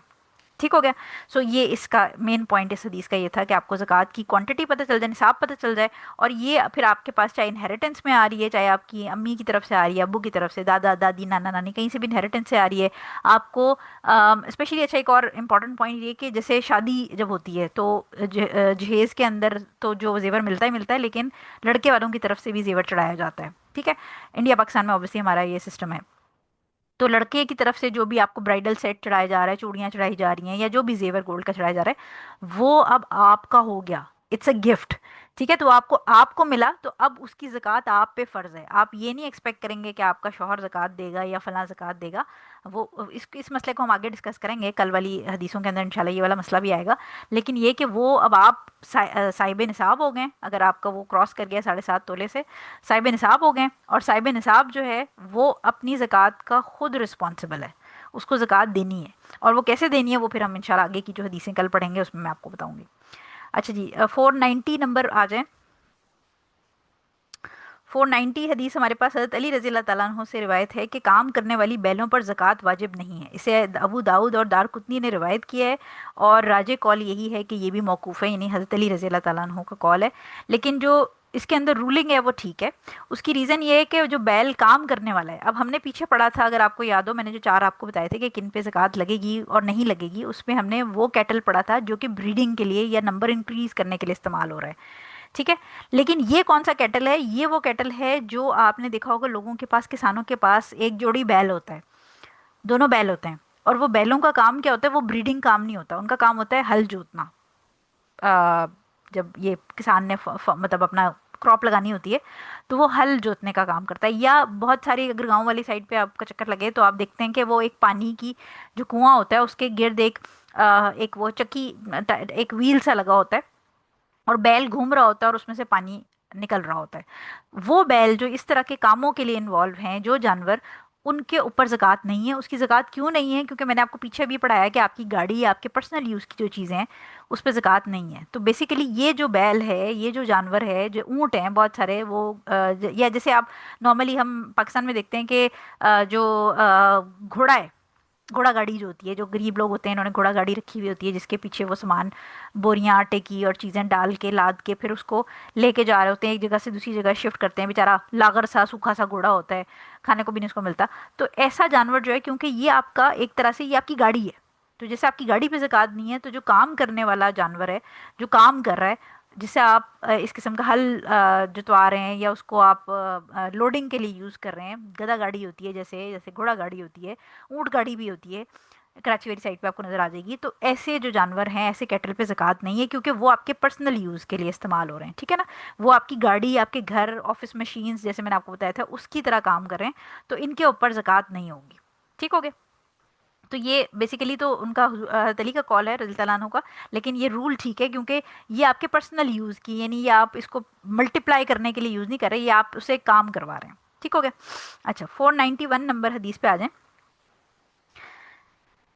ٹھیک ہو گیا. سو یہ اس کا مین پوائنٹ اس حدیث کا یہ تھا کہ آپ کو زکوٰۃ کی کوانٹٹی پتہ چل جائے، نصاب پتہ چل جائے، اور یہ پھر آپ کے پاس چاہے انہیریٹنس میں آ رہی ہے، چاہے آپ کی امی کی طرف سے آ رہی ہے، ابو کی طرف سے، دادا دادی نانا نانی، کہیں سے بھی انہیریٹنس سے آ رہی ہے آپ کو. اسپیشلی اچھا ایک اور امپورٹنٹ پوائنٹ یہ کہ جیسے شادی جب ہوتی ہے تو جہیز کے اندر تو جو زیور ملتا ہی ملتا ہے، لیکن لڑکے والوں کی طرف سے بھی زیور چڑھایا جاتا ہے. ٹھیک ہے. انڈیا پاکستان میں اوبیسلی ہمارا یہ سسٹم ہے. تو لڑکے کی طرف سے جو بھی آپ کو برائڈل سیٹ چڑھایا جا رہا ہے، چوڑیاں چڑھائی جا رہی ہیں، یا جو بھی زیور گولڈ کا چڑھایا جا رہا ہے، وہ اب آپ کا ہو گیا. It's a gift. ٹھیک ہے. تو آپ کو ملا، تو اب اس کی زکوٰۃ آپ پہ فرض ہے. آپ یہ نہیں ایکسپیکٹ کریں گے کہ آپ کا شوہر زکوٰۃ دے گا یا فلاں زکوٰۃ دے گا. وہ اس مسئلے کو ہم آگے ڈسکس کریں گے، کل والی حدیثوں کے اندر انشاءاللہ یہ والا مسئلہ بھی آئے گا. لیکن یہ کہ وہ اب آپ صاحب نصاب ہو گئے، اگر آپ کا وہ کراس کر گیا 7.5 تولے سے، صاحب نصاب ہو گئے. اور صاحب نصاب جو ہے وہ اپنی زکوٰۃ کا خود رسپانسبل ہے، اس کو زکوٰۃ دینی ہے. اور وہ کیسے دینی ہے وہ پھر ہم انشاءاللہ آگے کی جو حدیثیں کل پڑھیں گے اس میں آپ کو بتاؤں گی. اچھا جی، 490 نمبر آ جائیں. 490 حدیث ہمارے پاس حضرت علی رضی اللہ تعالیٰ عنہ سے روایت ہے کہ کام کرنے والی بیلوں پر زکوٰۃ واجب نہیں ہے. اسے ابو داؤد اور دارقطنی نے روایت کیا ہے، اور راجح قول یہی ہے کہ یہ بھی موقوف ہے، یعنی حضرت علی رضی اللہ تعالیٰ عنہ کا قول ہے. لیکن جو اس کے اندر رولنگ ہے وہ ٹھیک ہے. اس کی ریزن یہ ہے کہ جو بیل کام کرنے والا ہے، اب ہم نے پیچھے پڑھا تھا، اگر آپ کو یاد ہو، میں نے جو 4 آپ کو بتائے تھے کہ کن پہ زکوٰۃ لگے گی اور نہیں لگے گی، اس میں ہم نے وہ کیٹل پڑھا تھا جو کہ بریڈنگ کے لیے یا نمبر انکریز کرنے کے لیے استعمال ہو رہا ہے. ٹھیک ہے. لیکن یہ کون سا کیٹل ہے؟ یہ وہ کیٹل ہے جو آپ نے دیکھا ہوگا لوگوں کے پاس، کسانوں کے پاس ایک جوڑی بیل ہوتا ہے، دونوں بیل ہوتے ہیں، اور وہ بیلوں کا کام کیا ہوتا ہے؟ وہ بریڈنگ کام نہیں ہوتا، ان کا کام ہوتا ہے ہل جوتنا. جب یہ کسان نے مطلب اپنا کراپ لگانی ہوتی ہے تو وہ ہل جوتنے کا کام کرتا ہے. یا بہت ساری اگر گاؤں والی سائڈ پہ آپ کا چکر لگے تو آپ دیکھتے ہیں کہ وہ ایک پانی کی جو کنواں ہوتا ہے اس کے گرد ایک وہ چکی، ایک ویل سا لگا ہوتا ہے، اور بیل گھوم رہا ہوتا ہے اور اس میں سے پانی نکل رہا ہوتا ہے. وہ بیل جو اس طرح کے کاموں کے لیے انوالو ہیں، جو جانور، ان کے اوپر زکوٰۃ نہیں ہے. اس کی زکوٰۃ کیوں نہیں ہے؟ کیونکہ میں نے آپ کو پیچھے بھی پڑھایا کہ آپ کی گاڑی، آپ کے پرسنل یوز کی جو چیزیں ہیں اس پہ زکوٰۃ نہیں ہے. تو بیسیکلی یہ جو بیل ہے، یہ جو جانور ہے، جو اونٹ ہیں بہت سارے، وہ یا جیسے آپ نارملی ہم پاکستان میں دیکھتے ہیں کہ جو گھوڑا ہے، گھوڑا گاڑی جو ہوتی ہے، جو غریب لوگ ہوتے ہیں انہوں نے گھوڑا گاڑی رکھی ہوئی ہوتی ہے جس کے پیچھے وہ سامان، بوریاں آٹے کی اور چیزیں ڈال کے لاد کے پھر اس کو لے کے جا رہے ہوتے ہیں، ایک جگہ سے دوسری جگہ شفٹ کرتے ہیں. بیچارہ لاغر سا سوکھا سا گھوڑا ہوتا ہے، کھانے کو بھی نہیں اس کو ملتا. تو ایسا جانور جو ہے، کیونکہ یہ آپ کا ایک طرح سے یہ آپ کی گاڑی ہے، تو جیسے آپ کی گاڑی پہ زکوٰۃ نہیں ہے، تو جو کام کرنے والا جانور ہے، جو کام کر رہا ہے، جسے آپ اس قسم کا ہل جتوا رہے ہیں یا اس کو آپ لوڈنگ کے لیے یوز کر رہے ہیں، گدا گاڑی ہوتی ہے، جیسے جیسے گھوڑا گاڑی ہوتی ہے، اونٹ گاڑی بھی ہوتی ہے، کراچی والی سائڈ پہ آپ کو نظر آ جائے گی. تو ایسے جو جانور ہیں، ایسے کیٹل پہ زکوٰۃ نہیں ہے، کیونکہ وہ آپ کے پرسنل یوز کے لیے استعمال ہو رہے ہیں. ٹھیک ہے نا؟ وہ آپ کی گاڑی، آپ کے گھر، آفس مشینز جیسے میں نے آپ کو بتایا تھا اس کی طرح کام کر رہے ہیں، تو ان کے اوپر زکوٰۃ نہیں ہوگی. ٹھیک ہو گیا؟ تو یہ بیسیکلی تو ان کا حضرت علی کا کال ہے رضی اللہ عنہ کا، لیکن یہ رول ٹھیک ہے کیونکہ یہ آپ کے پرسنل یوز کی، یعنی یہ آپ اس کو ملٹیپلائی کرنے کے لیے یوز نہیں کر رہے، یہ آپ اسے کام کروا رہے ہیں. ٹھیک ہو گیا؟ اچھا، 491 نمبر حدیث پہ آ جائیں.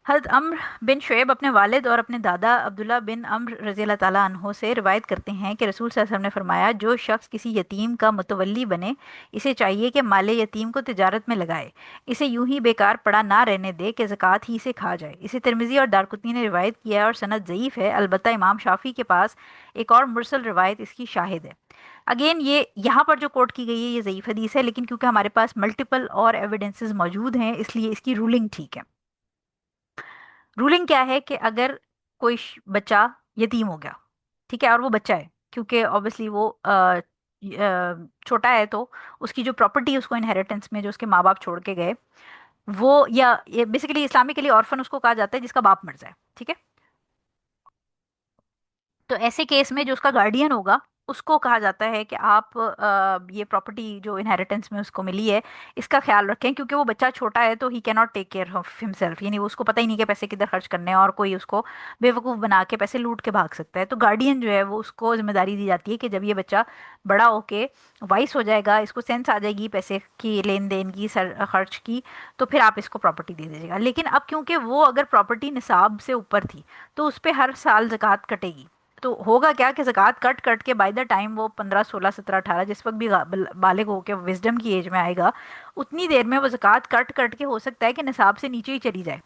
حضرت عمر بن شعیب اپنے والد اور اپنے دادا عبداللہ بن عمر رضی اللہ تعالیٰ عنہ سے روایت کرتے ہیں کہ رسول صلی اللہ علیہ وسلم نے فرمایا، جو شخص کسی یتیم کا متولی بنے، اسے چاہیے کہ مال یتیم کو تجارت میں لگائے، اسے یوں ہی بیکار پڑا نہ رہنے دے کہ زکوٰۃ ہی سے کھا جائے. اسے ترمذی اور دارقطنی نے روایت کیا ہے اور سند ضعیف ہے، البتہ امام شافعی کے پاس ایک اور مرسل روایت اس کی شاہد ہے. اگین یہ یہاں پر جو کوٹ کی گئی ہے یہ ضعیف حدیث ہے، لیکن کیونکہ ہمارے پاس ملٹیپل اور ایویڈنسز موجود ہیں اس لیے اس کی رولنگ ٹھیک ہے. رولنگ کیا ہے کہ اگر کوئی بچہ یتیم ہو گیا، ٹھیک ہے، اور وہ بچہ ہے کیونکہ obviously وہ چھوٹا ہے، تو اس کی جو پراپرٹی اس کو انہیریٹنس میں جو اس کے ماں باپ چھوڑ کے گئے، وہ یا بیسیکلی اسلامی کے لیے orphan اس کو کہا جاتا ہے جس کا باپ مر جائے. ٹھیک ہے؟ تو ایسے کیس میں جو اس کا گارڈین ہوگا اس کو کہا جاتا ہے کہ آپ یہ پراپرٹی جو انہیریٹنس میں اس کو ملی ہے اس کا خیال رکھیں، کیونکہ وہ بچہ چھوٹا ہے تو ہی کی not take care of himself, یعنی وہ اس کو پتہ ہی نہیں کہ پیسے کدھر خرچ کرنے ہیں، اور کوئی اس کو بے وقوف بنا کے پیسے لوٹ کے بھاگ سکتا ہے. تو گارڈین جو ہے وہ اس کو ذمہ داری دی جاتی ہے کہ جب یہ بچہ بڑا ہو کے وائس ہو جائے گا، اس کو سینس آ جائے گی پیسے کی لین دین کی، خرچ کی، تو پھر آپ اس کو پراپرٹی دے دیجیے گا. لیکن اب کیونکہ وہ اگر پراپرٹی نصاب سے اوپر تھی تو اس پہ ہر سال زکوٰۃ کٹے گی. تو ہوگا کیا کہ زکوٰۃ کٹ کٹ کے بائی دا ٹائم وہ 15 16 17 18 جس وقت بھی بالغ ہو کے وزڈم کی ایج میں آئے گا، اتنی دیر میں وہ زکوٰۃ کٹ کٹ کے ہو سکتا ہے کہ نصاب سے نیچے ہی چلی جائے.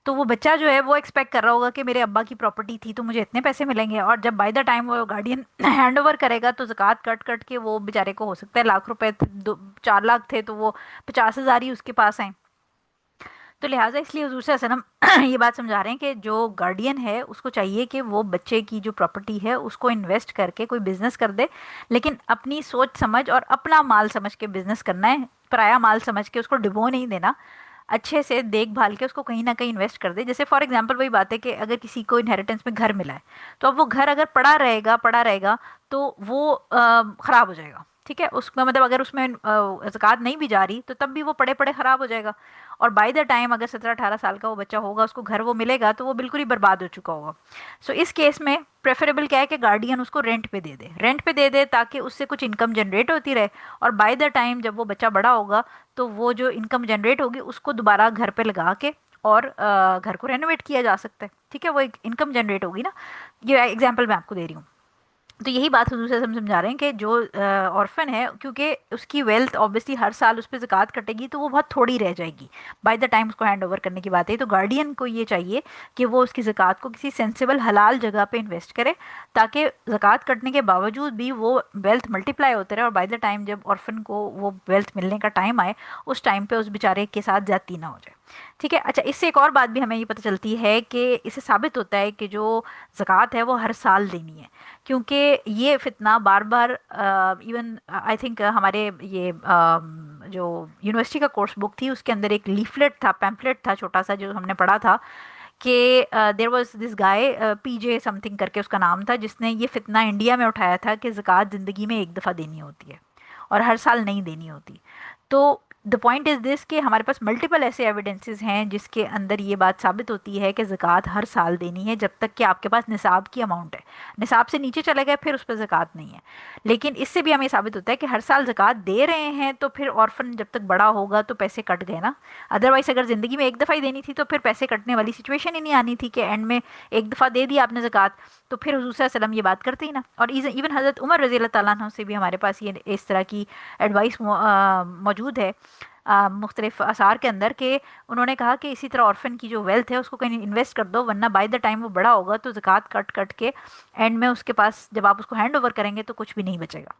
تو وہ بچہ جو ہے وہ ایکسپیکٹ کر رہا ہوگا کہ میرے ابا کی پراپرٹی تھی تو مجھے اتنے پیسے ملیں گے، اور جب بائی دا ٹائم وہ گارڈین ہینڈ اوور کرے گا تو زکوٰۃ کٹ کٹ کے وہ بیچارے کو ہو سکتا ہے لاکھ روپے، 4 لاکھ تھے تو وہ 50,000 ہی اس کے پاس آئیں. تو لہٰذا اس لیے حضور صلی اللہ علیہ وسلم یہ بات سمجھا رہے ہیں کہ جو گارڈین ہے اس کو چاہیے کہ وہ بچے کی جو پراپرٹی ہے اس کو انویسٹ کر کے کوئی بزنس کر دے، لیکن اپنی سوچ سمجھ اور اپنا مال سمجھ کے بزنس کرنا ہے، پرایا مال سمجھ کے اس کو ڈبو نہیں دینا، اچھے سے دیکھ بھال کے اس کو کہیں نہ کہیں انویسٹ کر دے. جیسے فار ایگزامپل وہی بات ہے کہ اگر کسی کو انہیریٹنس میں گھر ملا ہے تو اب وہ گھر اگر پڑا رہے گا تو وہ خراب ہو جائے گا. ٹھیک ہے؟ اس میں مطلب اگر اس میں زکوٰۃ نہیں بھی جا رہی تو تب بھی وہ پڑے پڑے خراب ہو جائے گا، اور بائی دا ٹائم اگر 17 18 سال کا وہ بچہ ہوگا اس کو گھر وہ ملے گا تو وہ بالکل ہی برباد ہو چکا ہوگا. سو اس کیس میں پریفریبل کیا ہے کہ گارڈین اس کو رینٹ پہ دے دے تاکہ اس سے کچھ انکم جنریٹ ہوتی رہے، اور بائی دا ٹائم جب وہ بچہ بڑا ہوگا تو وہ جو انکم جنریٹ ہوگی اس کو دوبارہ گھر پہ لگا کے اور گھر کو رینوویٹ کیا جا سکتا ہے. ٹھیک ہے؟ وہ ایک انکم جنریٹ ہوگی نا. یہ ایگزامپل میں آپ کو دے رہی ہوں. تو یہی بات حضور صلی اللہ علیہ وسلم سمجھا رہے ہیں کہ جو آرفن ہے کیونکہ اس کی ویلتھ obviously ہر سال اس پہ زکوٰۃ کٹے گی تو وہ بہت تھوڑی رہ جائے گی بائی دا ٹائم اس کو ہینڈ اوور کرنے کی بات ہے. تو گارڈین کو یہ چاہیے کہ وہ اس کی زکوٰۃ کو کسی سینسیبل حلال جگہ پہ انویسٹ کرے تاکہ زکوٰۃ کٹنے کے باوجود بھی وہ ویلتھ ملٹیپلائی ہوتے رہے، اور بائی دا ٹائم جب آرفن کو وہ ویلتھ ملنے کا ٹائم آئے اس ٹائم پہ اس بیچارے کے ساتھ زیادتی نہ ہو جائے. ٹھیک ہے؟ اچھا، اس سے ایک اور بات بھی ہمیں یہ پتہ چلتی ہے کہ اس سے ثابت ہوتا ہے کہ جو زکوٰۃ ہے وہ ہر سال دینی ہے، کیونکہ یہ فتنہ بار بار ایون آئی تھنک ہمارے یہ جو یونیورسٹی کا کورس بک تھی اس کے اندر ایک لیفلیٹ تھا، پیمفلیٹ تھا چھوٹا سا جو ہم نے پڑھا تھا کہ there was this guy P J some thing کر کے اس کا نام تھا، جس نے یہ فتنہ انڈیا میں اٹھایا تھا کہ زکوٰۃ زندگی میں ایک دفعہ دینی ہوتی ہے اور ہر سال نہیں دینی ہوتی. تو دا پوائنٹ از دس کہ ہمارے پاس ملٹیپل ایسے ایویڈنسز ہیں جس کے اندر یہ بات ثابت ہوتی ہے کہ زکوٰۃ ہر سال دینی ہے جب تک کہ آپ کے پاس نصاب کی اماؤنٹ ہے. نصاب سے نیچے چلے گئے پھر اس پہ زکوٰۃ نہیں ہے. لیکن اس سے بھی ہمیں ثابت ہوتا ہے کہ ہر سال زکوٰۃ دے رہے ہیں تو پھر آرفن جب تک بڑا ہوگا تو پیسے کٹ گئے نا. ادروائز اگر زندگی میں ایک دفعہ ہی دینی تھی تو پھر پیسے کٹنے والی سچویشن ہی نہیں آنی تھی کہ اینڈ میں ایک دفعہ دے دیا آپ نے زکوٰۃ تو پھر حضور صلی اللہ علیہ وسلم یہ بات کرتے ہی نا. اور ایون حضرت عمر رضی اللہ تعالیٰ عنہ سے بھی ہمارے پاس یہ اس طرح کی ایڈوائس موجود ہے مختلف آثار کے اندر کہ انہوں نے کہا کہ اسی طرح آرفن کی جو ویلتھ ہے اس کو کہیں انویسٹ کر دو ورنہ بائی دا ٹائم وہ بڑا ہوگا تو زکوٰۃ کٹ کٹ کے اینڈ میں اس کے پاس جب آپ اس کو ہینڈ اوور کریں گے تو کچھ بھی نہیں بچے گا.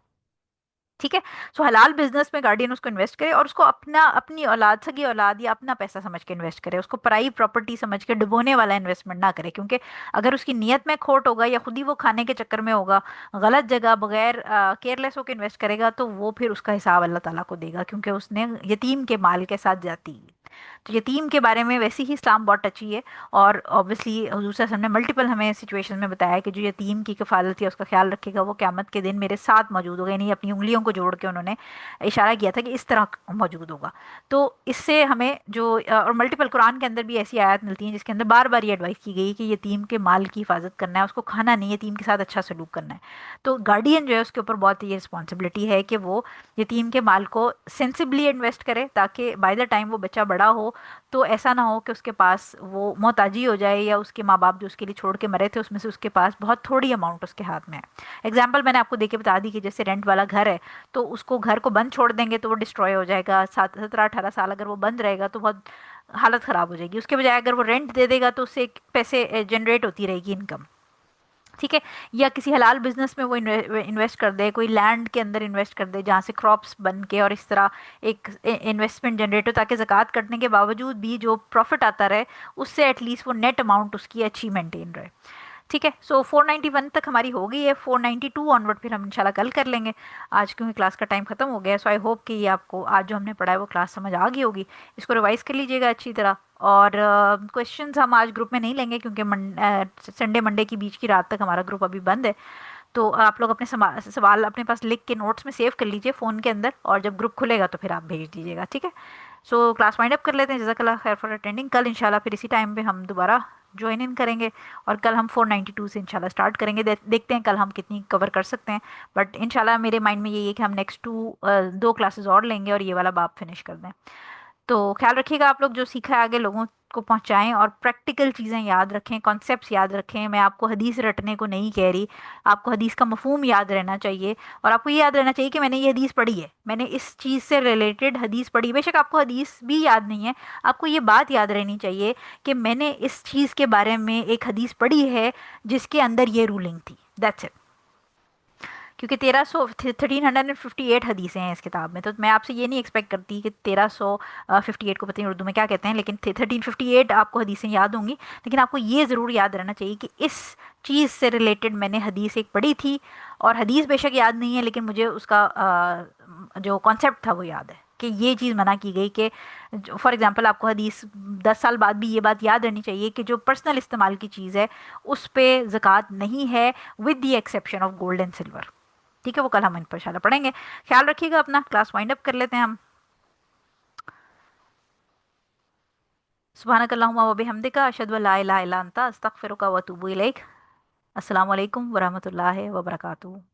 ٹھیک ہے. سو حلال بزنس میں گارڈین اس کو انویسٹ کرے اور اس کو اپنی اولاد سگی اولاد یا اپنا پیسہ سمجھ کے انویسٹ کرے. اس کو پرائی پراپرٹی سمجھ کے ڈبونے والا انویسٹمنٹ نہ کرے کیونکہ اگر اس کی نیت میں کھوٹ ہوگا یا خود ہی وہ کھانے کے چکر میں ہوگا غلط جگہ بغیر کیئرلیس ہو کے انویسٹ کرے گا تو وہ پھر اس کا حساب اللہ تعالیٰ کو دے گا کیونکہ اس نے یتیم کے مال کے ساتھ جاتی ہے. تو یتیم کے بارے میں ویسے ہی اسلام بہت ٹچی ہے اور obviously حضور صلی اللہ علیہ وسلم نے ملٹیپل ہمیں سچویشن میں بتایا کہ جو یتیم کی کفالت یا اس کا خیال رکھے گا وہ قیامت کے دن میرے ساتھ موجود ہوگا. یعنی اپنی انگلیوں کو جوڑ کے انہوں نے اشارہ کیا تھا کہ اس طرح موجود ہوگا. تو اس سے ہمیں جو اور ملٹیپل قرآن کے اندر بھی ایسی آیات ملتی ہیں جس کے اندر بار بار یہ ایڈوائس کی گئی کہ یتیم کے مال کی حفاظت کرنا ہے اس کو کھانا نہیں یتیم کے ساتھ اچھا سلوک کرنا ہے. تو گارڈین جو ہے اس کے اوپر بہت یہ رسپانسبلٹی ہے کہ وہ یتیم کے مال کو سینسبلی انویسٹ کرے تاکہ بائی دا ٹائم وہ بچہ بڑا ہو تو ایسا نہ ہو کہ اس کے پاس وہ محتاجی ہو جائے یا اس کے ماں باپ جو اس کے لیے چھوڑ کے مرے تھے اس میں سے اس کے پاس بہت تھوڑی اماؤنٹ اس کے ہاتھ میں ہے. ایگزامپل میں نے آپ کو دے کے بتا دی کہ جیسے رینٹ والا گھر ہے تو اس کو گھر کو بند چھوڑ دیں گے تو وہ ڈسٹروائے ہو جائے گا. 17-18 سال اگر وہ بند رہے گا تو بہت حالت خراب ہو جائے گی. اس کے بجائے اگر وہ رینٹ دے دے گا تو اس سے پیسے جنریٹ ہوتی رہے گی انکم. ٹھیک ہے. یا کسی حلال بزنس میں وہ انویسٹ کر دے کوئی لینڈ کے اندر انویسٹ کر دے جہاں سے کراپس بن کے اور اس طرح ایک انویسٹمنٹ جنریٹ ہو تاکہ زکوٰۃ کٹنے کے باوجود بھی جو پروفٹ آتا رہے اس سے ایٹ لیسٹ وہ نیٹ اماؤنٹ اس کی اچھی مینٹین رہے. ٹھیک ہے. سو 491 تک ہماری ہو گئی ہے. 492 آن ورڈ پھر ہم انشاءاللہ کل کر لیں گے. آج کیونکہ کلاس کا ٹائم ختم ہو گیا ہے سو آئی ہوپ کہ یہ آپ کو آج جو ہم نے پڑھا ہے وہ کلاس سمجھ آ گئی ہوگی. اس کو ریوائز کر لیجیے گا اچھی طرح. اور کویشچنز ہم آج گروپ میں نہیں لیں گے کیونکہ سنڈے منڈے کی بیچ کی رات تک ہمارا گروپ ابھی بند ہے. تو آپ لوگ اپنے سوال اپنے پاس لکھ کے نوٹس میں سیو کر لیجئے فون کے اندر اور جب گروپ کھلے گا تو پھر آپ بھیج دیجیے گا. ٹھیک ہے. سو کلاس وائنڈ اپ کر لیتے ہیں. جزاک اللہ خیر فار اٹینڈنگ. کل انشاءاللہ پھر اسی ٹائم پہ ہم دوبارہ جوائن ان کریں گے اور کل ہم 492 سے انشاءاللہ اسٹارٹ کریں گے. دیکھتے ہیں کل ہم کتنی کور کر سکتے ہیں بٹ انشاءاللہ میرے مائنڈ میں یہی ہے کہ ہم نیکسٹ دو کلاسز اور لیں گے اور یہ والا باب فنش کر دیں. تو خیال رکھیے گا آپ لوگ جو سیکھا ہے آگے لوگوں کو پہنچائیں اور پریکٹیکل چیزیں یاد رکھیں کانسیپٹس یاد رکھیں. میں آپ کو حدیث رٹنے کو نہیں کہہ رہی. آپ کو حدیث کا مفہوم یاد رہنا چاہیے اور آپ کو یہ یاد رہنا چاہیے کہ میں نے یہ حدیث پڑھی ہے میں نے اس چیز سے ریلیٹڈ حدیث پڑھی. بے شک آپ کو حدیث بھی یاد نہیں ہے آپ کو یہ بات یاد رہنی چاہیے کہ میں نے اس چیز کے بارے میں ایک حدیث پڑھی ہے جس کے اندر یہ رولنگ تھی. That's it. کیونکہ 1358 حدیثیں ہیں اس کتاب میں تو میں آپ سے یہ نہیں ایکسپیکٹ کرتی کہ 1358 کو پتہ نہیں اردو میں کیا کہتے ہیں لیکن 1358 آپ کو حدیثیں یاد ہوں گی. لیکن آپ کو یہ ضرور یاد رہنا چاہیے کہ اس چیز سے ریلیٹڈ میں نے حدیث ایک پڑھی تھی اور حدیث بے شک یاد نہیں ہے لیکن مجھے اس کا جو کانسیپٹ تھا وہ یاد ہے کہ یہ چیز منع کی گئی کہ فار ایگزامپل آپ کو حدیث 10 سال بعد بھی یہ بات یاد رہنی چاہیے کہ جو پرسنل استعمال کی چیز ہے اس پہ زکوٰۃ نہیں ہے with the exception of gold and silver. ٹھیک ہے. وہ کل ہم ان پر انشاءاللہ پڑھیں گے. خیال رکھیے گا اپنا. کلاس وائنڈ اپ کر لیتے ہیں ہم. سبحانک اللہم و بحمدک اشہد ان لا الہ الا انت استغفرک و اتوب الیک. السلام علیکم ورحمۃ اللہ وبرکاتہ.